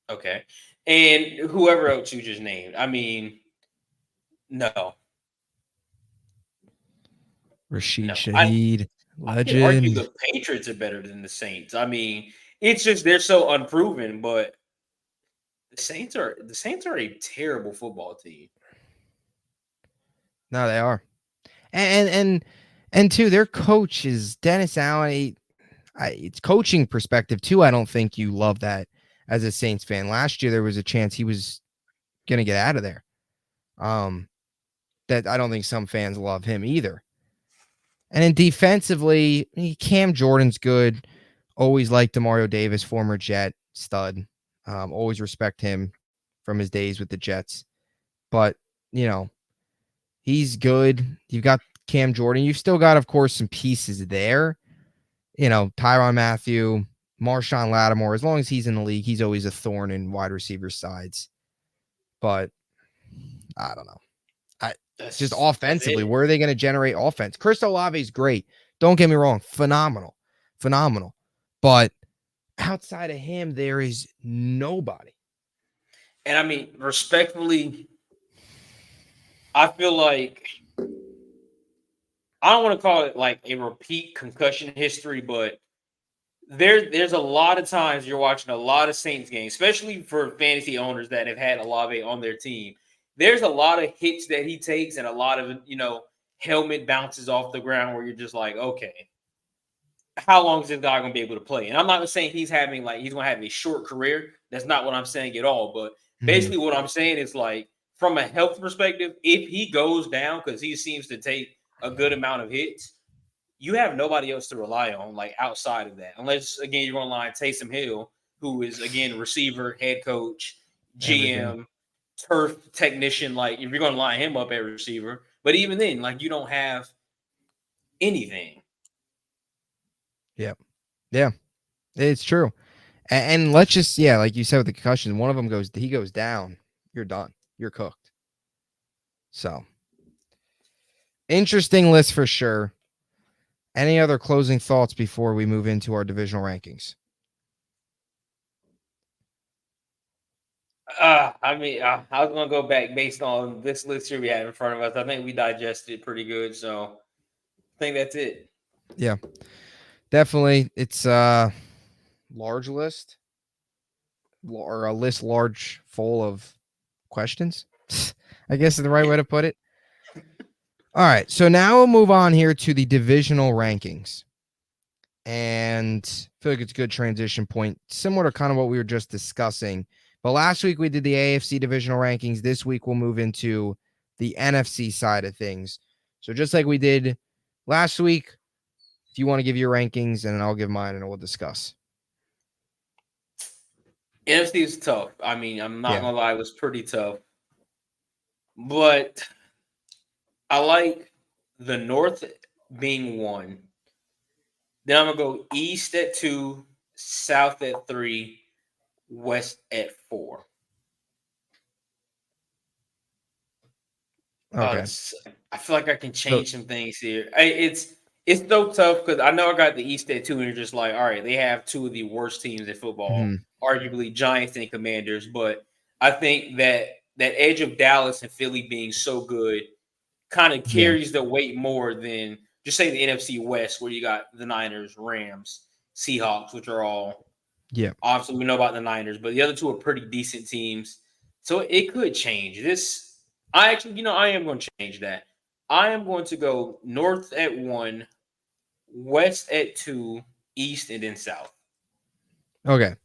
okay, and whoever else you just named. I mean, no, Rashid no. Shaheed, I can argue legend. the Patriots are better than the Saints. I mean, it's just they're so unproven, but the Saints are a terrible football team. No, they are. And two, their coach is Dennis Allen. It's coaching perspective too. I don't think you love that as a Saints fan. Last year there was a chance he was gonna get out of there. That I don't think some fans love him either. And then defensively, Cam Jordan's good. Always liked Demario Davis, former Jet stud. Always respect him from his days with the Jets. But you know, he's good. You've got Cam Jordan. You've still got, of course, some pieces there. Tyrann Mathieu, Marshawn Lattimore. As long as he's in the league, he's always a thorn in wide receiver sides. But I don't know. Just That's offensively, it. where are they going to generate offense? Chris Olave is great. Don't get me wrong. Phenomenal. But outside of him, there is nobody. And I mean, respectfully, I feel like I don't want to call it like a repeat concussion history, but there's a lot of times you're watching a lot of Saints games, especially for fantasy owners that have had Olave on their team. There's a lot of hits that he takes and a lot of helmet bounces off the ground where you're just like, okay, how long is this guy going to be able to play? And I'm not saying he's going to have a short career. That's not what I'm saying at all. But basically, what I'm saying is like from a health perspective, if he goes down because he seems to take a good amount of hits, you have nobody else to rely on, like outside of that. Unless again you're going to line Taysom Hill, who is again receiver, head coach, Everything. GM, turf technician. Like if you're going to line him up at receiver, but even then, like you don't have anything. Yeah. Yeah. It's true. And let's just, like you said with the concussion, one of them he goes down, you're done. You're cooked. So interesting list for sure. Any other closing thoughts before we move into our divisional rankings? I mean, I was gonna go back based on this list here we have in front of us. I think we digested it pretty good, so I think that's it. Yeah, definitely. It's a large list or a list large full of questions. I guess is the right way to put it. All right, so now we'll move on here to the divisional rankings. And I feel like it's a good transition point, similar to kind of what we were just discussing. But last week we did the AFC divisional rankings. This week we'll move into the NFC side of things. So just like we did last week, if you want to give your rankings, and I'll give mine, and we'll discuss. NFC is tough. I mean, I'm not Yeah. gonna lie, it was pretty tough, but I like the North being one. Then I'm gonna go East at 2, South at 3, West at 4. Okay. I feel like I can So, change some things here. It's so tough because I know I got the East at 2, and you're just like, all right, they have two of the worst teams in football, arguably Giants and Commanders. But I think that edge of Dallas and Philly being so good kind of yeah. carries the weight more than just say the NFC West, where you got the Niners, Rams, Seahawks, which are all Yeah. obviously we know about the Niners, but the other two are pretty decent teams. So it could change. I actually, I am going to change that. I am going to go North at 1, West at 2, East, and then South. Okay.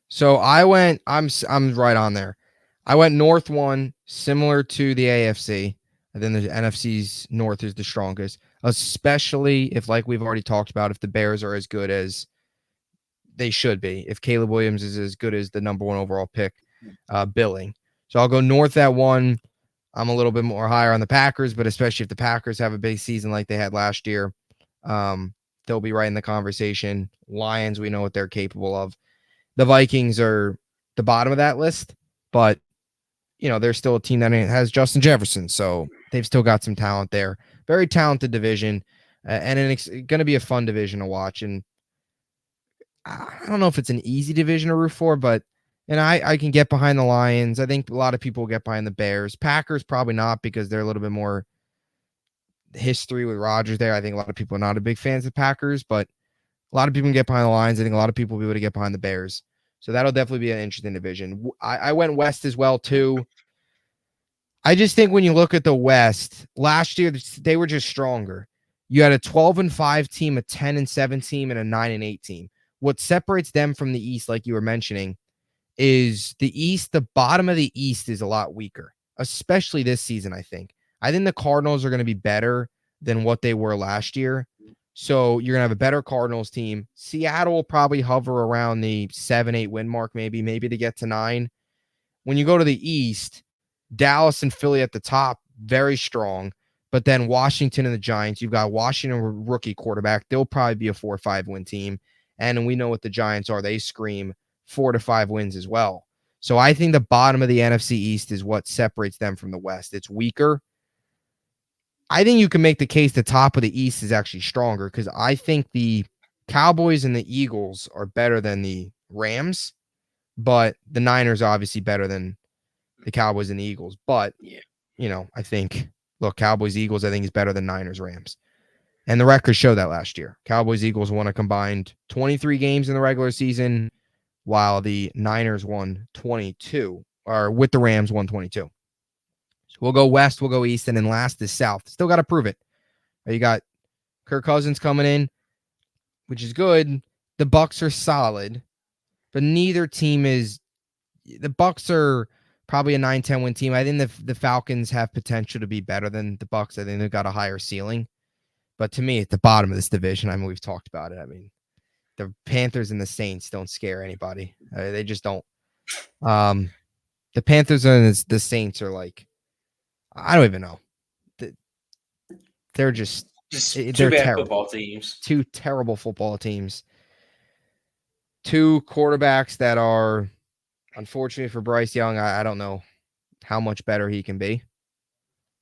So I'm right on there. I went North 1, similar to the AFC. And then the NFC's North is the strongest, especially if, like we've already talked about, if the Bears are as good as they should be, if Caleb Williams is as good as the number 1 overall pick billing. So I'll go North at 1. I'm a little bit more higher on the Packers, but especially if the Packers have a big season like they had last year. they'll be right in the conversation. Lions, we know what they're capable of. The Vikings are the bottom of that list, but they're still a team that has Justin Jefferson, so they've still got some talent there. Very talented division, and it's going to be a fun division to watch. And I don't know if it's an easy division to root for, but I can get behind the Lions. I think a lot of people will get behind the Bears. Packers probably not because they're a little bit more history with Rodgers there. I think a lot of people are not a big fans of Packers, but a lot of people can get behind the Lions. I think a lot of people will be able to get behind the Bears. So that'll definitely be an interesting division. I went West as well, too. I just think when you look at the West, last year, they were just stronger. You had a 12-5 team, a 10-7 team, and a 9-8 team. What separates them from the East, like you were mentioning, is the East, the bottom of the East is a lot weaker, especially this season, I think. I think the Cardinals are going to be better than what they were last year. So you're going to have a better Cardinals team. Seattle will probably hover around the 7-8 win mark, maybe to get to 9. When you go to the East, Dallas and Philly at the top, very strong. But then Washington and the Giants, you've got Washington rookie quarterback. They'll probably be a 4 or 5 win team. And we know what the Giants are. They scream 4 to 5 wins as well. So I think the bottom of the NFC East is what separates them from the West. It's weaker. I think you can make the case the top of the East is actually stronger because I think the Cowboys and the Eagles are better than the Rams, but the Niners are obviously better than the Cowboys and the Eagles. But, I think, Cowboys, Eagles, I think is better than Niners, Rams. And the records show that last year. Cowboys, Eagles won a combined 23 games in the regular season, while the Niners won 22, or with the Rams won 22. So we'll go West, we'll go East, and then last is South. Still got to prove it. You got Kirk Cousins coming in, which is good. The Bucs are solid, but neither team is. The Bucs are probably a 9-10 win team. I think the Falcons have potential to be better than the Bucs. I think they've got a higher ceiling. But to me, at the bottom of this division, I mean, we've talked about it. I mean, the Panthers and the Saints don't scare anybody. They just don't. The Panthers and the Saints are like, I don't even know. They're just two they're bad terrible. Football teams. Two terrible football teams. Two quarterbacks that are, unfortunately for Bryce Young, I don't know how much better he can be.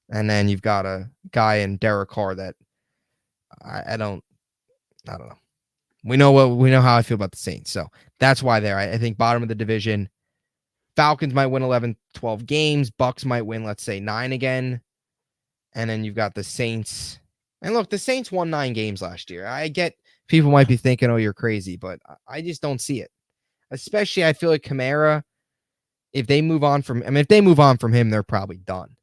And then you've got a guy in Derek Carr that I don't know. We know how I feel about the Saints. So that's why I think bottom of the division. Falcons might win 11, 12 games. Bucs might win, let's say, 9 again. And then you've got the Saints. And look, the Saints won 9 games last year. I get people might be thinking, oh, you're crazy, but I just don't see it. Especially, I feel like Kamara, if they move on from him, they're probably done.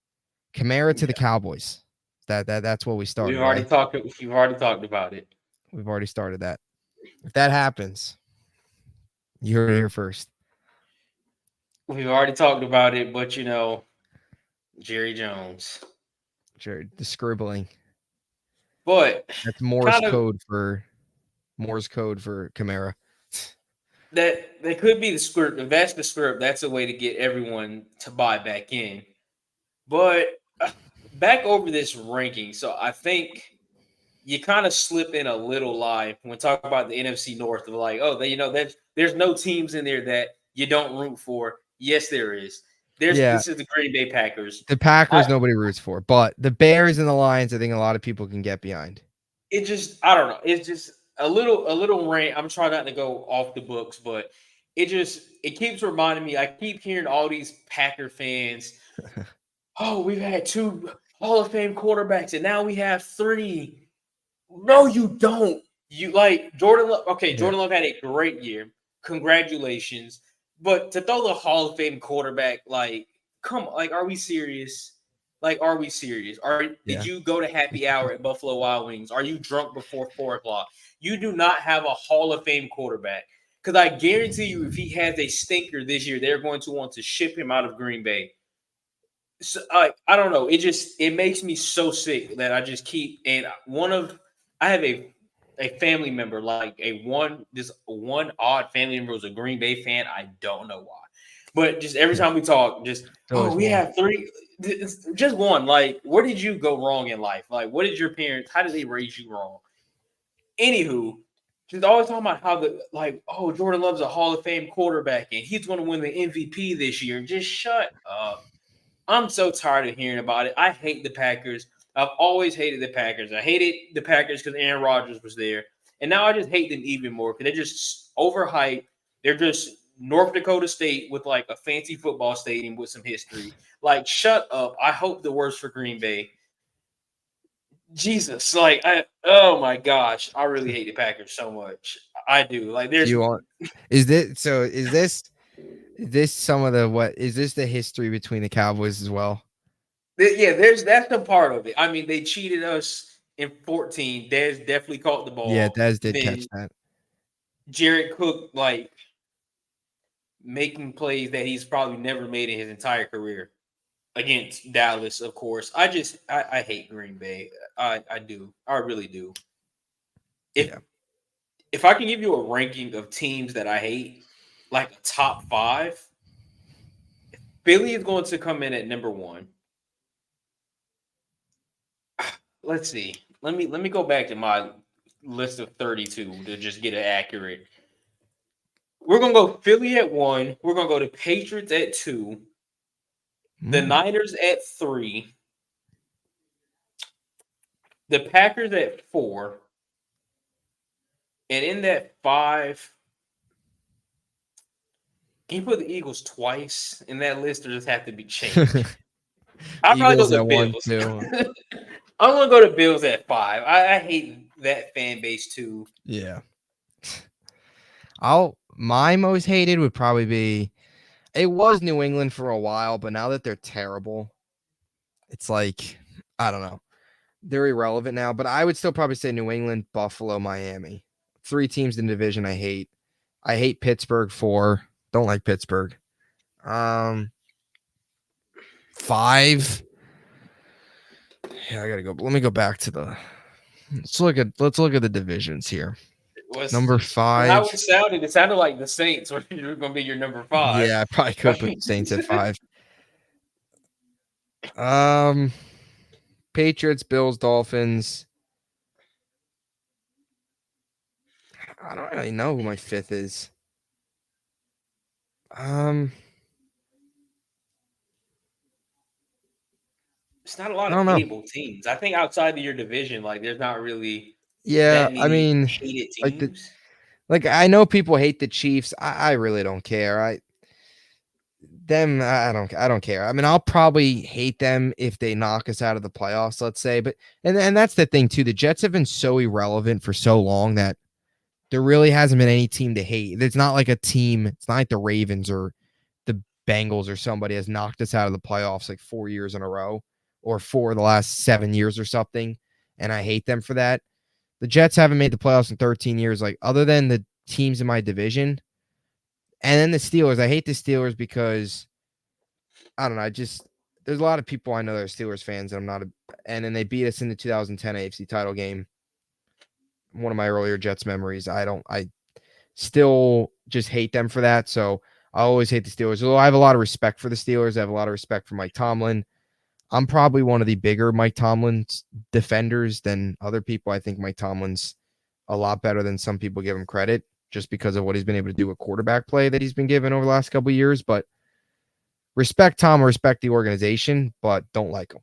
Kamara to the Cowboys. That's what we started. We've already talked about it. We've already started that. If that happens, you heard it here first. We've already talked about it, but Jerry Jones. The scribbling. But that's Morse code for Kamara. That could be the script. If that's the script, that's a way to get everyone to buy back in. But back over this ranking. So I think you kind of slip in a little lie when talking about the NFC North of like, oh, there's no teams in there that you don't root for. Yes, there is. This is the Green Bay Packers. The Packers nobody roots for, but the Bears and the Lions, I think a lot of people can get behind. I don't know. It's just a little rant. I'm trying not to go off the books, but it keeps reminding me. I keep hearing all these Packer fans. Oh, we've had 2 Hall of Fame quarterbacks, and now we have 3. No, you don't. You like Jordan Love. Okay, Jordan Love had a great year. Congratulations. But to throw the Hall of Fame quarterback, are we serious? Are we serious? Did you go to happy hour at Buffalo Wild Wings? Are you drunk before 4 o'clock? You do not have a Hall of Fame quarterback. Because I guarantee you, if he has a stinker this year, they're going to want to ship him out of Green Bay. So, I don't know. It makes me so sick that I just keep. And I have a family member, this one odd family member was a Green Bay fan. I don't know why. But just every time we talk, we have 3. Just one. Where did you go wrong in life? What did your parents, how did they raise you wrong? Anywho, she's always talking about how Jordan Love's a Hall of Fame quarterback and he's going to win the MVP this year. Just shut up. I'm so tired of hearing about it. I hate the Packers. I've always hated the Packers. I hated the Packers because Aaron Rodgers was there. And now I just hate them even more because they're just overhyped. They're just North Dakota State with like a fancy football stadium with some history. Like, shut up. I hope the worst for Green Bay. Jesus, oh my gosh, I really hate the Packers so much. I do. Like, there's is this some of the is this the history between the Cowboys as well? That's the part of it. I mean, they cheated us in 14. Dez definitely caught the ball. Yeah, Dez did catch that. Jared Cook, like, making plays that he's probably never made in his entire career against Dallas, of course. I hate Green Bay. I do. I really do. If I can give you a ranking of teams that I hate, like a top 5, Philly is going to come in at number 1. Let's see. Let me go back to my list of 32 to just get it accurate. We're gonna go Philly at 1. We're gonna go to Patriots at 2. The Niners at 3. The Packers at 4. And in that 5, can you put the Eagles twice in that list or just have to be changed? I'll probably go to Bills. 1, I'm going to go to Bills at 5. I hate that fan base too. Yeah. My most hated would probably be, it was New England for a while, but now that they're terrible, it's like, I don't know. They're irrelevant now, but I would still probably say New England, Buffalo, Miami. 3 teams in the division I hate. I hate Pittsburgh 4. Don't like Pittsburgh. 5. Yeah, I gotta go. Let me go back to the. Let's look at the divisions here. Number 5. How it sounded like the Saints were going to be your number 5. Yeah, I probably could put the Saints at 5. Patriots, Bills, Dolphins. I don't really know who my 5th is. It's not a lot of hateable teams. I think outside of your division, like, there's not really that many I mean, hated teams. I know people hate the Chiefs. I really don't care. I don't care. I mean, I'll probably hate them if they knock us out of the playoffs, let's say. But and that's the thing too. The Jets have been so irrelevant for so long that there really hasn't been any team to hate. It's not like a team. It's not like the Ravens or the Bengals or somebody has knocked us out of the playoffs like 4 years in a row or 4 of the last 7 years or something. And I hate them for that. The Jets haven't made the playoffs in 13 years, like other than the teams in my division. And then the Steelers. I hate the Steelers because I don't know. There's a lot of people I know that are Steelers fans, and I'm not and then they beat us in the 2010 AFC title game. One of my earlier Jets memories. I still just hate them for that. So I always hate the Steelers. Although I have a lot of respect for the Steelers. I have a lot of respect for Mike Tomlin. I'm probably one of the bigger Mike Tomlin defenders than other people. I think Mike Tomlin's a lot better than some people give him credit just because of what he's been able to do with quarterback play that he's been given over the last couple of years. But respect Tom, respect the organization, but don't like him.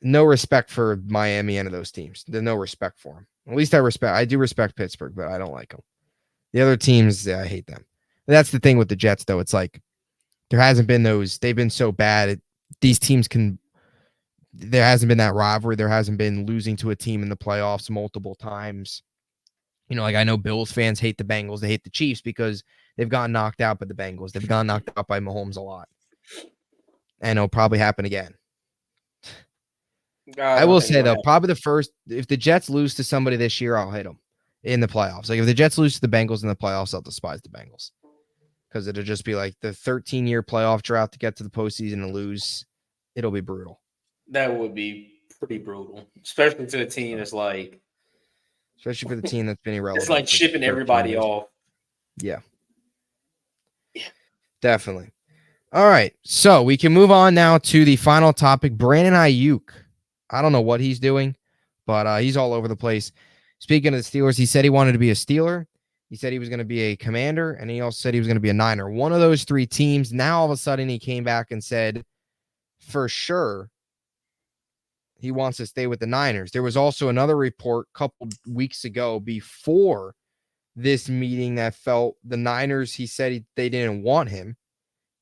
No respect for Miami, any of those teams. There's no respect for him. At least I do respect Pittsburgh, but I don't like them. The other teams, I hate them. And that's the thing with the Jets, though. It's like there hasn't been those. They've been so bad. These teams there hasn't been that rivalry. There hasn't been losing to a team in the playoffs multiple times. You know, like I know Bills fans hate the Bengals. They hate the Chiefs because they've gotten knocked out by the Bengals. They've gotten knocked out by Mahomes a lot. And it'll probably happen again. I will say, though, probably if the Jets lose to somebody this year, I'll hit them in the playoffs. Like if the Jets lose to the Bengals in the playoffs, I'll despise the Bengals because it'll just be like the 13-year playoff drought to get to the postseason and lose. It'll be brutal. That would be pretty brutal, especially to a team that's like, especially for the team that's been irrelevant. It's like shipping everybody off. Yeah. Definitely. All right. So we can move on now to the final topic. Brandon Aiyuk. I don't know what he's doing, but he's all over the place. Speaking of the Steelers, he said he wanted to be a Steeler. He said he was going to be a Commander, and he also said he was going to be a Niner. One of those three teams. Now, all of a sudden, he came back and said, for sure, he wants to stay with the Niners. There was also another report a couple weeks ago before this meeting that felt the Niners, he said they didn't want him.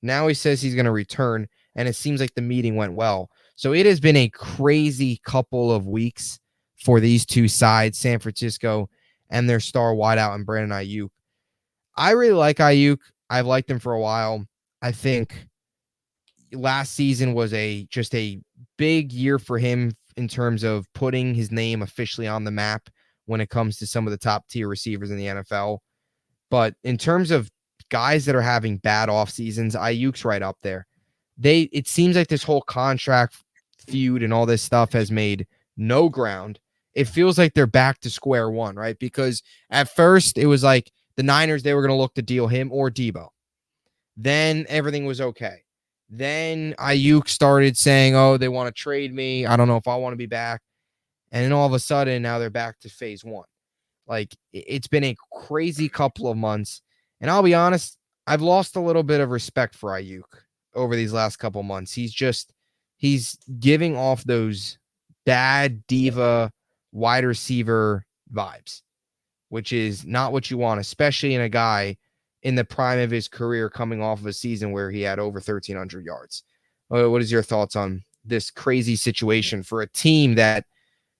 Now he says he's going to return, and it seems like the meeting went well. So it has been a crazy couple of weeks for these two sides, San Francisco and their star wideout and Brandon Aiyuk. I really like Aiyuk. I've liked him for a while. I think last season was just a big year for him in terms of putting his name officially on the map when it comes to some of the top tier receivers in the NFL. But in terms of guys that are having bad off seasons, Aiyuk's right up there. It seems like this whole contract feud and all this stuff has made no ground. It feels like they're back to square one, right? Because at first it was like the Niners, they were going to look to deal him or Debo. Then everything was okay. Then Aiyuk started saying, oh, they want to trade me. I don't know if I want to be back. And then all of a sudden, now they're back to phase one. Like, it's been a crazy couple of months. And I'll be honest, I've lost a little bit of respect for Aiyuk over these last couple of months. He's giving off those bad diva wide receiver vibes, which is not what you want, especially in a guy in the prime of his career coming off of a season where he had over 1,300 yards. What is your thoughts on this crazy situation for a team that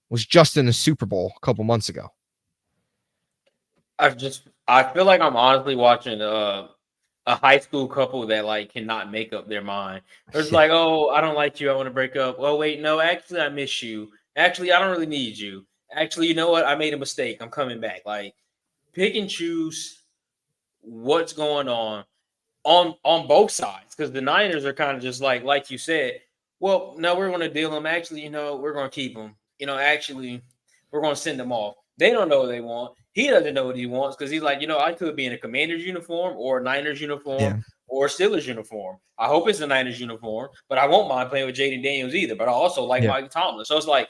was just in the Super Bowl a couple months ago? I feel like I'm honestly watching a high school couple that like cannot make up their mind. It's like, oh, I don't like you. I want to break up. Oh, wait, no, actually, I miss you. Actually, I don't really need you. Actually, you know what? I made a mistake. I'm coming back. Like, pick and choose what's going on both sides, because the Niners are kind of just like you said. Well, no, we're going to deal them. Actually, we're going to keep them. Actually, we're going to send them off. They don't know what they want. He doesn't know what he wants because he's like, I could be in a Commander's uniform or a Niners uniform or a Steelers uniform. I hope it's a Niners uniform, but I won't mind playing with Jaden Daniels either. But I also like Mike Tomlin. So it's like,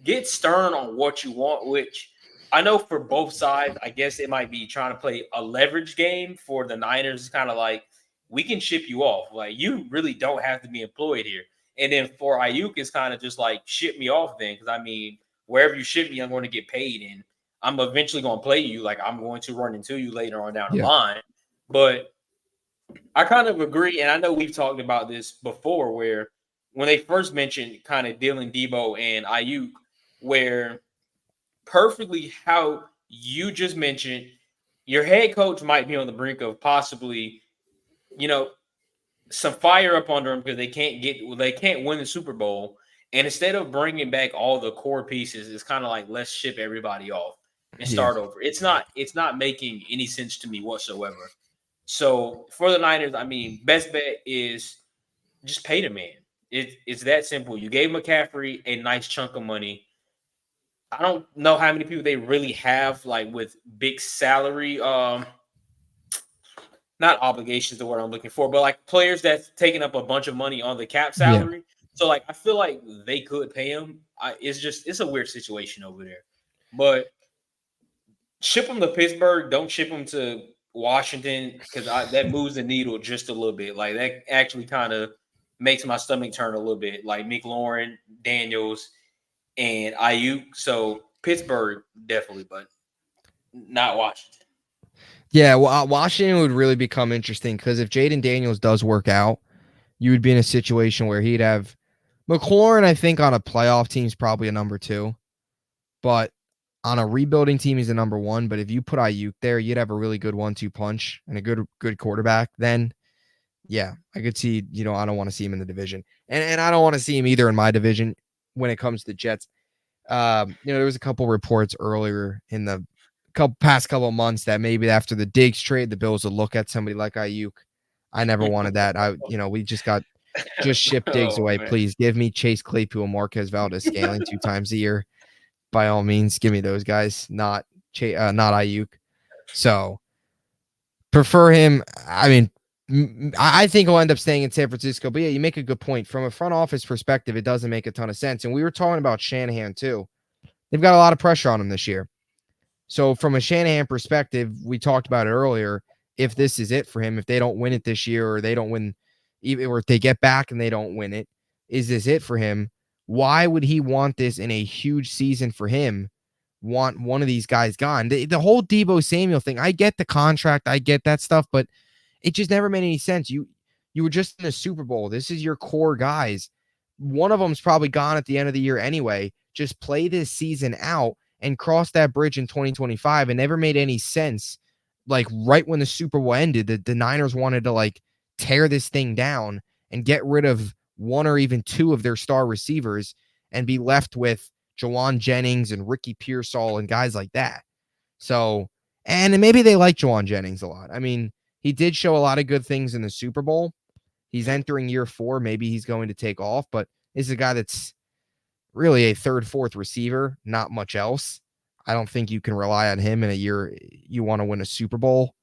get stern on what you want, which I know for both sides, I guess it might be trying to play a leverage game for the Niners. It's kind of like, we can ship you off. Like, you really don't have to be employed here. And then for Aiyuk, it's kind of just like, ship me off then. Because, I mean, wherever you ship me, I'm going to get paid. And I'm eventually going to play you. Like, I'm going to run into you later on down the line. But I kind of agree. And I know we've talked about this before, where when they first mentioned kind of dealing Debo and Aiyuk, where perfectly how you just mentioned, your head coach might be on the brink of possibly, some fire up under them because they can't win the Super Bowl. And instead of bringing back all the core pieces, it's kind of like, let's ship everybody off and start over. It's not making any sense to me whatsoever. So for the Niners, I mean, best bet is just pay the man. It's that simple. You gave McCaffrey a nice chunk of money. I don't know how many people they really have like with big salary, not obligations, the word I'm looking for, but like players that's taking up a bunch of money on the cap salary. So like, I feel like they could pay him. It's a weird situation over there, but ship him to Pittsburgh. Don't ship him to Washington, because that moves the needle just a little bit. Like, that actually kind of makes my stomach turn a little bit. Like McLaurin, Daniels, and Aiyuk. So Pittsburgh definitely, but not Washington. Yeah, well, Washington would really become interesting because if Jaden Daniels does work out, you would be in a situation where he'd have McLaurin, I think, on a playoff team is probably a number 2. But on a rebuilding team, he's a number 1. But if you put Aiyuk there, you'd have a really good 1-2 punch and a good quarterback. Then, yeah, I could see, I don't want to see him in the division. And I don't want to see him either in my division when it comes to the Jets. There was a couple reports earlier in the past couple of months that maybe after the Diggs trade, the Bills would look at somebody like Aiyuk. I never wanted that. We just ship Diggs away. Man. Please give me Chase Claypool, Marquez Valdez-Scantling 2 times a year. By all means, give me those guys, not Aiyuk. So prefer him. I mean, I think he'll end up staying in San Francisco. But yeah, you make a good point. From a front office perspective, it doesn't make a ton of sense. And we were talking about Shanahan too. they've got a lot of pressure on him this year. So from a Shanahan perspective, we talked about it earlier. If this is it for him, if they don't win it this year, or they don't win, or if they get back and they don't win it, is this it for him? Why would he want this in a huge season for him? Want one of these guys gone? The whole Deebo Samuel thing, I get the contract, I get that stuff, but it just never made any sense. You were just in the Super Bowl. This is your core guys. One of them's probably gone at the end of the year anyway. Just play this season out and cross that bridge in 2025. It never made any sense. Like right when the Super Bowl ended, the Niners wanted to like tear this thing down and get rid of one or even two of their star receivers and be left with Jawan Jennings and Ricky Pearsall and guys like that. So, and maybe they like Jawan Jennings a lot. I mean, he did show a lot of good things in the Super Bowl. He's entering year 4. Maybe he's going to take off, but is a guy that's really a third, fourth receiver, not much else. I don't think you can rely on him in a year you want to win a Super Bowl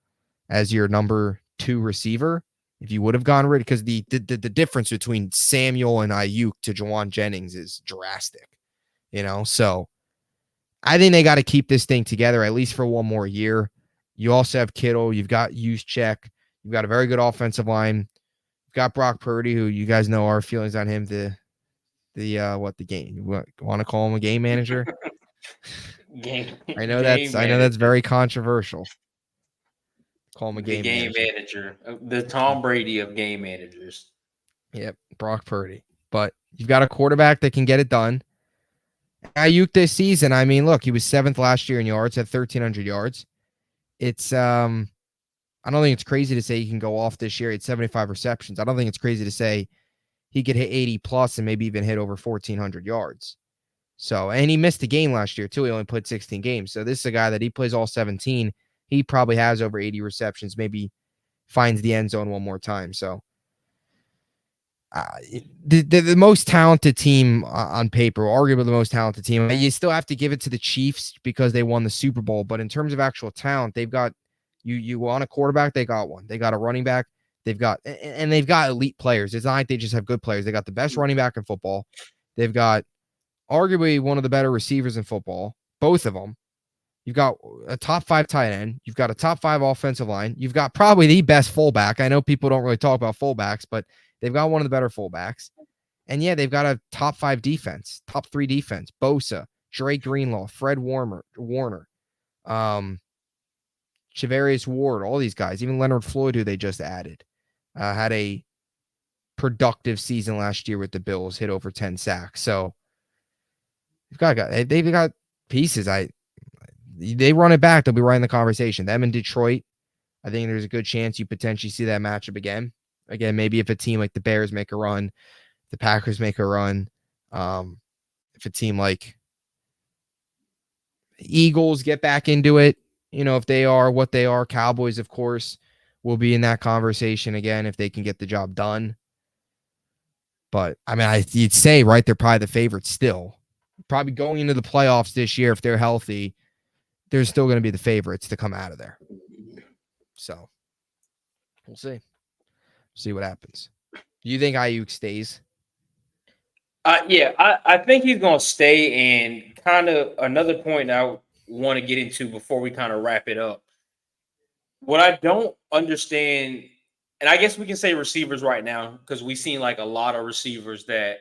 as your number 2 receiver. If you would have gone rid, because the difference between Samuel and Aiyuk to Jawan Jennings is drastic, So I think they got to keep this thing together at least for one more year. You also have Kittle. You've got Juszczyk. You've got a very good offensive line. You've got Brock Purdy, who you guys know our feelings on him. The game? You want to call him a game manager? I know that's very controversial. Call him a game manager. The Tom Brady of game managers. Yep, Brock Purdy. But you've got a quarterback that can get it done. Aiyuk this season, I mean, look, he was 7th last year in yards, had 1,300 yards. It's I don't think it's crazy to say he can go off this year. He had 75 receptions. I don't think it's crazy to say he could hit 80 plus and maybe even hit over 1,400 yards. So, and he missed a game last year too. He only played 16 games. So this is a guy that he plays all 17. He probably has over 80 receptions, maybe finds the end zone one more time. So the most talented team on paper, arguably the most talented team. You still have to give it to the Chiefs because they won the Super Bowl. But in terms of actual talent, they've got you want a quarterback, they got one. They got a running back. They've got elite players. It's not like they just have good players. They got the best running back in football. They've got arguably one of the better receivers in football, both of them. You've got a top 5 tight end. You've got a top 5 offensive line. You've got probably the best fullback. I know people don't really talk about fullbacks, but they've got one of the better fullbacks. And yeah, they've got a top 5 defense, top 3 defense. Bosa, Dre Greenlaw, Fred Warner, Charvarius Ward, all these guys, even Leonard Floyd, who they just added, had a productive season last year with the Bills, hit over 10 sacks. So they've got pieces. They run it back, they'll be right in the conversation. Them in Detroit, I think there's a good chance you potentially see that matchup again. Again, maybe if a team like the Bears make a run, the Packers make a run, if a team like Eagles get back into it, if they are what they are, Cowboys, of course, will be in that conversation again if they can get the job done. But, I mean, you'd say, right, they're probably the favorites still. Probably going into the playoffs this year, if they're healthy, they're still going to be the favorites to come out of there. So, we'll see. See what happens. Do you think Aiyuk stays? Yeah, I think he's going to stay. And kind of another point I want to get into before we kind of wrap it up. What I don't understand, and I guess we can say receivers right now, because we've seen like a lot of receivers that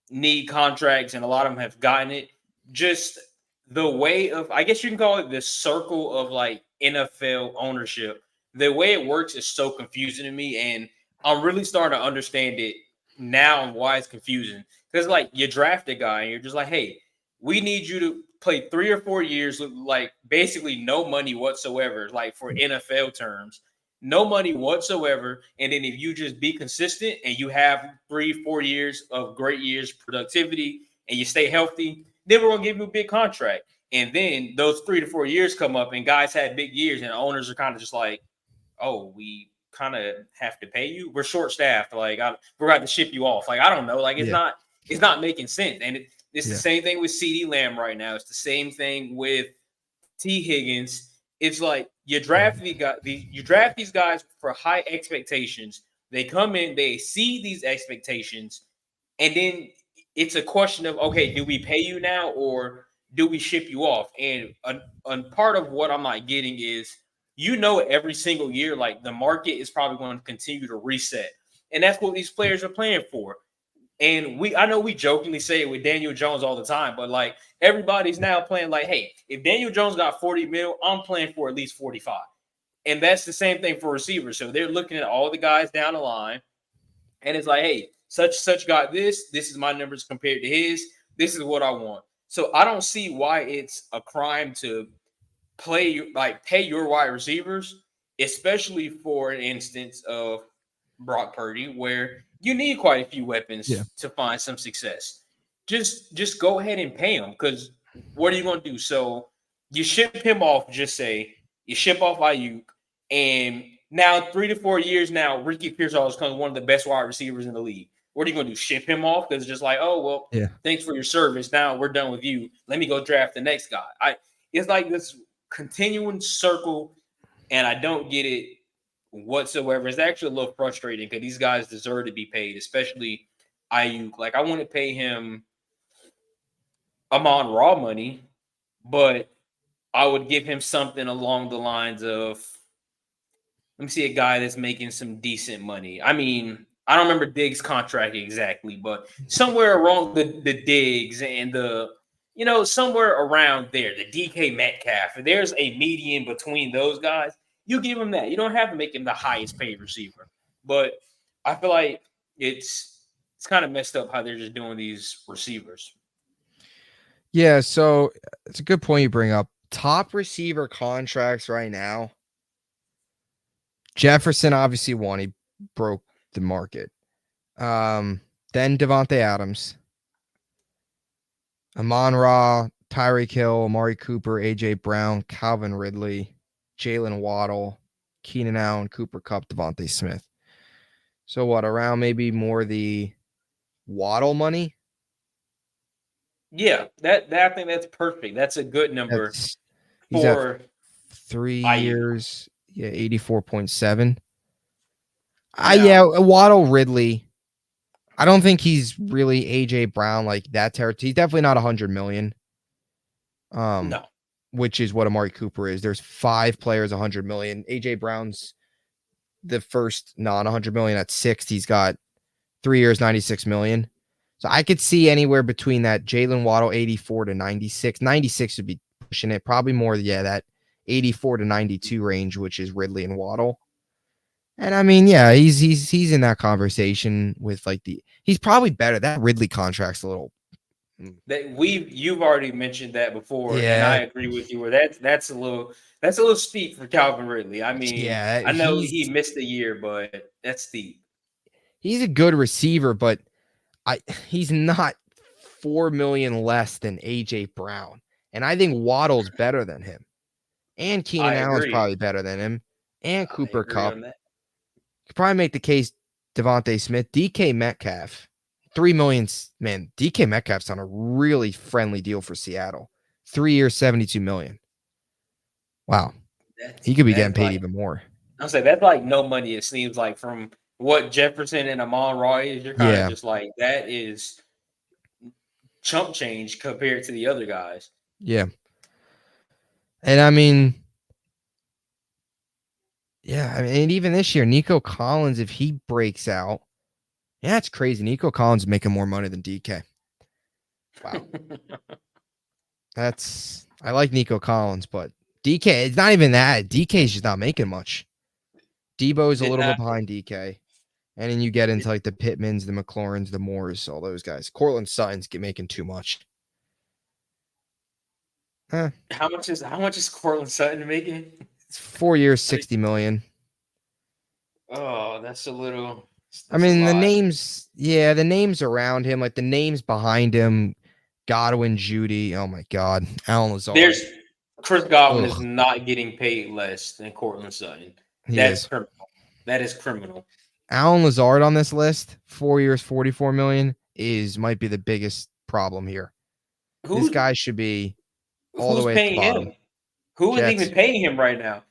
need contracts and a lot of them have gotten it. Just the way of, I guess you can call it the circle of like NFL ownership. The way it works is so confusing to me. And I'm really starting to understand it now and why it's confusing. Because like you draft a guy and you're just like, hey, we need you to play 3 or 4 years with like basically no money whatsoever, like for NFL terms, no money whatsoever. And then if you just be consistent and you have 3-4 years of great years productivity and you stay healthy, then we're gonna give you a big contract. And then those 3 to 4 years come up and guys had big years and owners are kind of just like, oh, we kind of have to pay you. We're short staffed. Like we're going to ship you off. Like, I don't know. Like it's not making sense. And it's the same thing with CD Lamb right now. It's the same thing with T Higgins. It's like you draft these guys for high expectations. They come in, they see these expectations, and then it's a question of, okay, do we pay you now or do we ship you off? And a part of what I'm not getting is, every single year, like the market is probably going to continue to reset. And that's what these players are playing for. And I know we jokingly say it with Daniel Jones all the time, but like everybody's now playing like, hey, if Daniel Jones got 40 mil, I'm playing for at least 45. And that's the same thing for receivers. So they're looking at all the guys down the line, and it's like, hey, such got this. This is my numbers compared to his. This is what I want. So I don't see why it's a crime to pay your wide receivers, especially for an instance of Brock Purdy, where you need quite a few weapons to find some success. Just go ahead and pay him, because what are you going to do? So you ship him off. Just say you ship off Aiyuk, and now 3 to 4 years now, Ricky Pearsall is kind of one of the best wide receivers in the league. What are you going to do? Ship him off? Because it's just like, oh well, thanks for your service. Now we're done with you. Let me go draft the next guy. It's like this continuing circle, and I don't get it whatsoever. It's actually a little frustrating because these guys deserve to be paid, especially Aiyuk. Like, I want to pay him Amon Ra money, but I would give him something along the lines of, let me see a guy that's making some decent money. I mean, I don't remember Diggs' contract exactly, but somewhere around the Diggs and somewhere around there, the DK Metcalf. If there's a median between those guys, you give him that. You don't have to make him the highest paid receiver. But I feel like it's kind of messed up how they're just doing these receivers. Yeah, so it's a good point you bring up. Top receiver contracts right now. Jefferson obviously won. He broke the market. Then Devontae Adams, Amon Ra, Tyreek Hill, Amari Cooper, AJ Brown, Calvin Ridley, Jalen Waddle, Keenan Allen, Cooper Kupp, Devontae Smith. So what, around maybe more the Waddle money? Yeah, that I think that's perfect. That's a good number he's for at 3 Aiyuk. years. Yeah, 84.7. Yeah, Waddle, Ridley. I don't think he's really AJ Brown like that territory. He's definitely not 100 million. No. Which is what Amari Cooper is. There's 5 players 100 million. AJ Brown's the first non 100 million at 6. He's got 3 years, 96 million. So I could see anywhere between that Jalen Waddle 84 to 96. 96 would be pushing it. Probably more, that 84 to 92 range, which is Ridley and Waddle. And I mean, yeah, he's in that conversation with he's probably better. That Ridley contract's a little. You've already mentioned that before, and I Yeah, agree with you. Where that's a little steep for Calvin Ridley. I mean, yeah, I know he missed a year, but that's steep. He's a good receiver, but he's not 4 million less than AJ Brown, and I think Waddle's better than him, and Keenan Allen's probably better than him, and Cooper Kupp. Could probably make the case Devontae Smith, DK Metcalf, 3 million. Man, DK Metcalf's on a really friendly deal for Seattle. 3 years, 72 million. Wow. He could be getting paid even more. I'll say that's like no money, it seems like, from what Jefferson and Amon Ra is. You're kind of just like, that is chump change compared to the other guys. Yeah. And I mean, and even this year, Nico Collins, if he breaks out, it's crazy. Nico Collins is making more money than DK. Wow. I like Nico Collins, but DK, it's not even that. DK's just not making much. Debo's a little bit behind DK. And then you get into the Pittmans, the McLaurins, the Moores, all those guys. Cortland Sutton's making too much. How much is Cortland Sutton making? It's 4 years, 60 million. Oh, that's a little. I mean, the names around him, the names behind him, Godwin, Judy. Oh my God, Alan Lazard. Chris Godwin is not getting paid less than Cortland Sutton. That's criminal. That is criminal. Alan Lazard on this list, 4 years, 44 million, might be the biggest problem here. This guy should be all the way at the bottom. Him? Who is even paying him right now?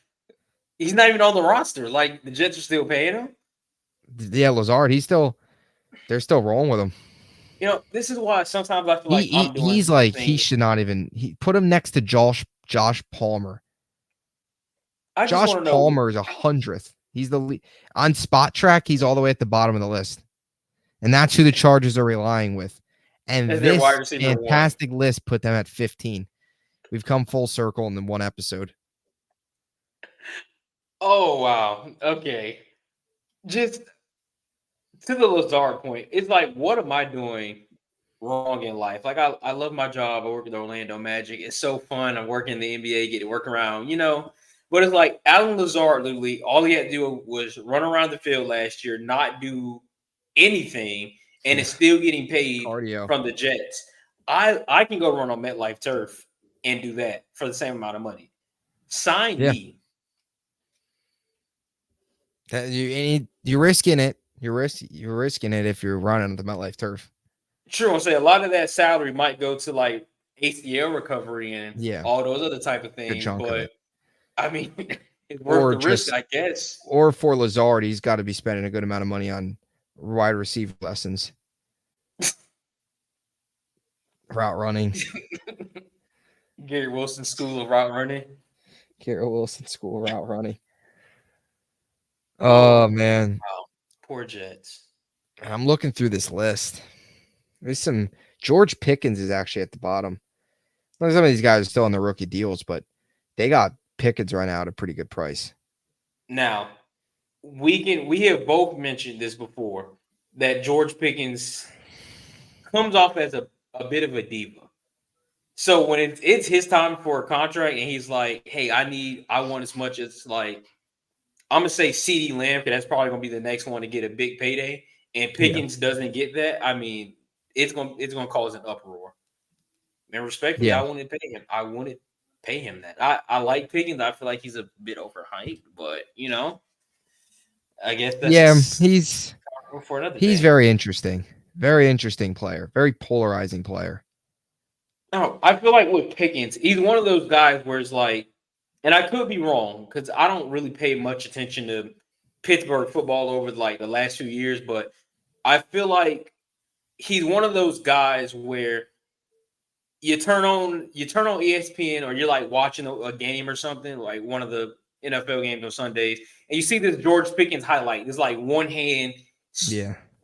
He's not even on the roster. Like, the Jets are still paying him? Yeah, Lazard, they're still rolling with him. This is why sometimes I feel like I'm doing He's like he things. should not even put him next to Josh Palmer. I just Josh want to know Palmer is 100th. He's the lead. On Spot Track. He's all the way at the bottom of the list, and that's who the Chargers are relying with. And as their wide this receiver one. fantastic list put them at 15. We've come full circle in one episode. Oh wow. Okay. Just to the Lazard point, it's like, what am I doing wrong in life? Like I love my job. I work at the Orlando Magic. It's so fun. I'm working in the NBA, get to work around, But it's like Alan Lazard, literally, all he had to do was run around the field last year, not do anything, and is still getting paid Cardio. from the Jets. I can go run on MetLife turf and do that for the same amount of money. Sign me. You're risking it. You're risking it if you're running the MetLife turf. True, I'll say a lot of that salary might go to like ACL recovery and all those other type of things. But I mean, it's worth the risk, I guess. Or for Lazard, he's got to be spending a good amount of money on wide receiver lessons, route running. Gary Wilson School of Route Running. Gary Wilson School of Route Running. Oh man, wow. Poor Jets. I'm looking through this list. There's some George Pickens is actually at the bottom. Some of these guys are still on the rookie deals, but they got Pickens right now at a pretty good price. Now, we have both mentioned this before, that George Pickens comes off as a bit of a diva. So when it's his time for a contract and he's like, hey, I want as much as like, I'm gonna say CeeDee Lamb, because that's probably gonna be the next one to get a big payday. And Pickens doesn't get that. I mean, it's gonna cause an uproar. And respectfully, I wouldn't pay him. I wouldn't pay him that. I like Pickens. I feel like he's a bit overhyped, but I guess that's he's for another he's day. very interesting. Very interesting player. Very polarizing player. Oh, I feel like with Pickens, he's one of those guys where it's like, and I could be wrong because I don't really pay much attention to Pittsburgh football over like the last few years, but I feel like he's one of those guys where you turn on ESPN or you're like watching a game or something, like one of the NFL games on Sundays, and you see this George Pickens highlight. It's like one hand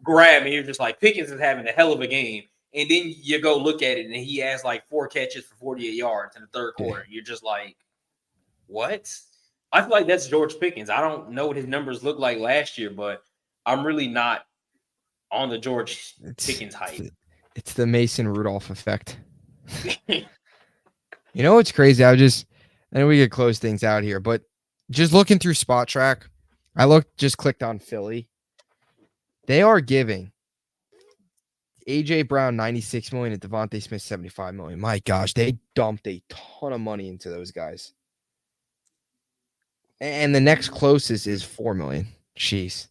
grab, and you're just like, Pickens is having a hell of a game. And then you go look at it, and he has like 4 catches for 48 yards in the third quarter. You're just like, what? I feel like that's George Pickens. I don't know what his numbers look like last year, but I'm really not on the George Pickens hype. It's the Mason Rudolph effect. You know what's crazy? I know we could close things out here, but just looking through Spot Track, just clicked on Philly. They are giving AJ Brown $96 million and Devontae Smith $75 million. My gosh, they dumped a ton of money into those guys. And the next closest is $4 million. Jeez.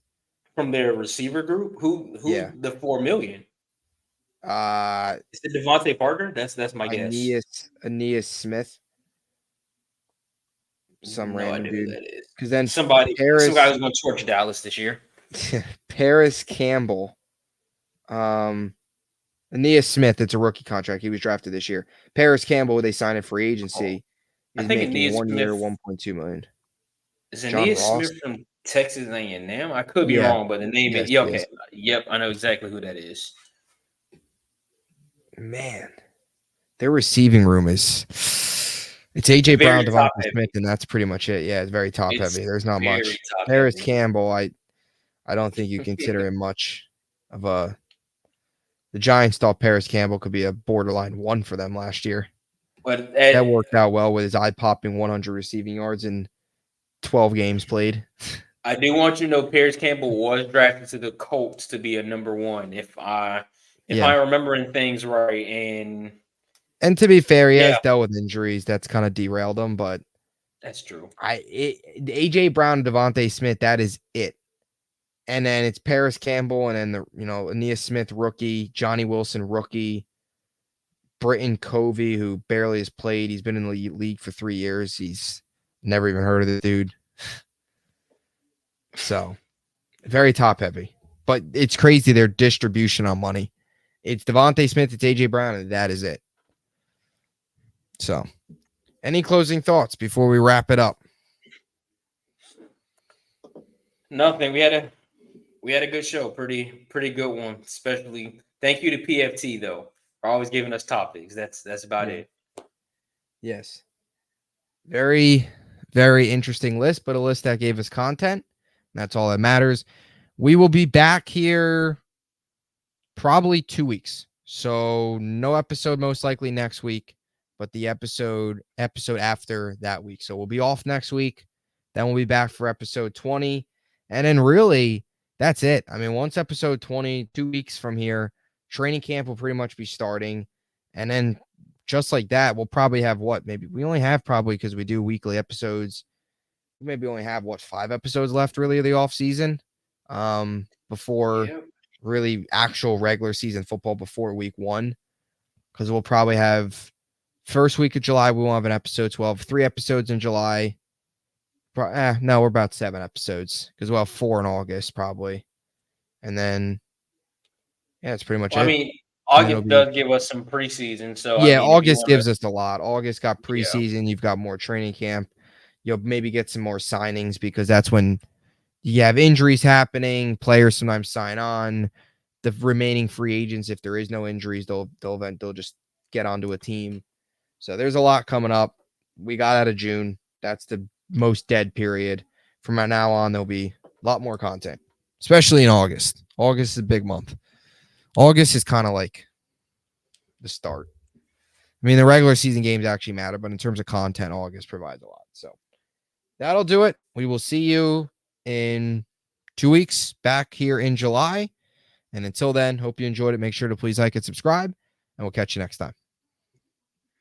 From their receiver group, who the $4 million? Is it Devontae Parker? That's my guess. Aeneas Smith. Some random dude. Who that is. Because then some guy who's going to torch Dallas this year. Paris Campbell. Aeneas Smith, it's a rookie contract. He was drafted this year. Paris Campbell, they signed in free agency. Is making 1 year, $1.2 million. Is Aeneas Smith from Texas A&M? I could be wrong, but the name is okay. Yep, I know exactly who that is. Man, their receiving room is it's AJ Brown, Devontae Smith, and that's pretty much it. Yeah, it's very top heavy. There's not much. Paris Campbell, I don't think you consider him much of a. The Giants thought Paris Campbell could be a borderline 1 for them last year. But that worked out well with his eye-popping 100 receiving yards in 12 games played. I do want you to know Paris Campbell was drafted to the Colts to be a number 1, if I'm remembering things right. And to be fair, he has dealt with injuries that's kind of derailed him, but that's true. AJ Brown and Devontae Smith, that is it. And then it's Paris Campbell, and then Aeneas Smith, rookie, Johnny Wilson, rookie, Britton Covey, who barely has played. He's been in the league for 3 years. He's never even heard of the dude. So very top heavy, but it's crazy their distribution on money. It's Devontae Smith, it's AJ Brown, and that is it. So, any closing thoughts before we wrap it up? Nothing. We had a good show. Pretty good one. Especially thank you to PFT though for always giving us topics. That's about it. Yes. Very, very interesting list, but a list that gave us content. That's all that matters. We will be back here probably 2 weeks. So no episode most likely next week, but the episode after that week. So we'll be off next week. Then we'll be back for episode 20. And then really, that's it. I mean, once episode 20, 2 weeks from here, training camp will pretty much be starting. And then just like that, we'll probably have maybe we only have probably because we do weekly episodes. We maybe only have 5 episodes left really of the off season before really actual regular season football before week 1. Because we'll probably have first week of July, we won't have an episode. So we'll have 3 episodes in July. No, we're about 7 episodes because we'll have 4 in August probably. And then, that's pretty much it. I mean, August does give us some preseason. So yeah, I mean, August gives us a lot. August got preseason. You've got more training camp. You'll maybe get some more signings because that's when you have injuries happening. Players sometimes sign on. The remaining free agents, if there is no injuries, they'll just get onto a team. So there's a lot coming up. We got out of June. That's the most dead period. From now on, there'll be a lot more content, especially in August. August is a big month. August is kind of like the start. I mean, the regular season games actually matter, but in terms of content, August provides a lot. So that'll do it. We will see you in 2 weeks back here in July. And until then, hope you enjoyed it. Make sure to please like and subscribe, and we'll catch you next time.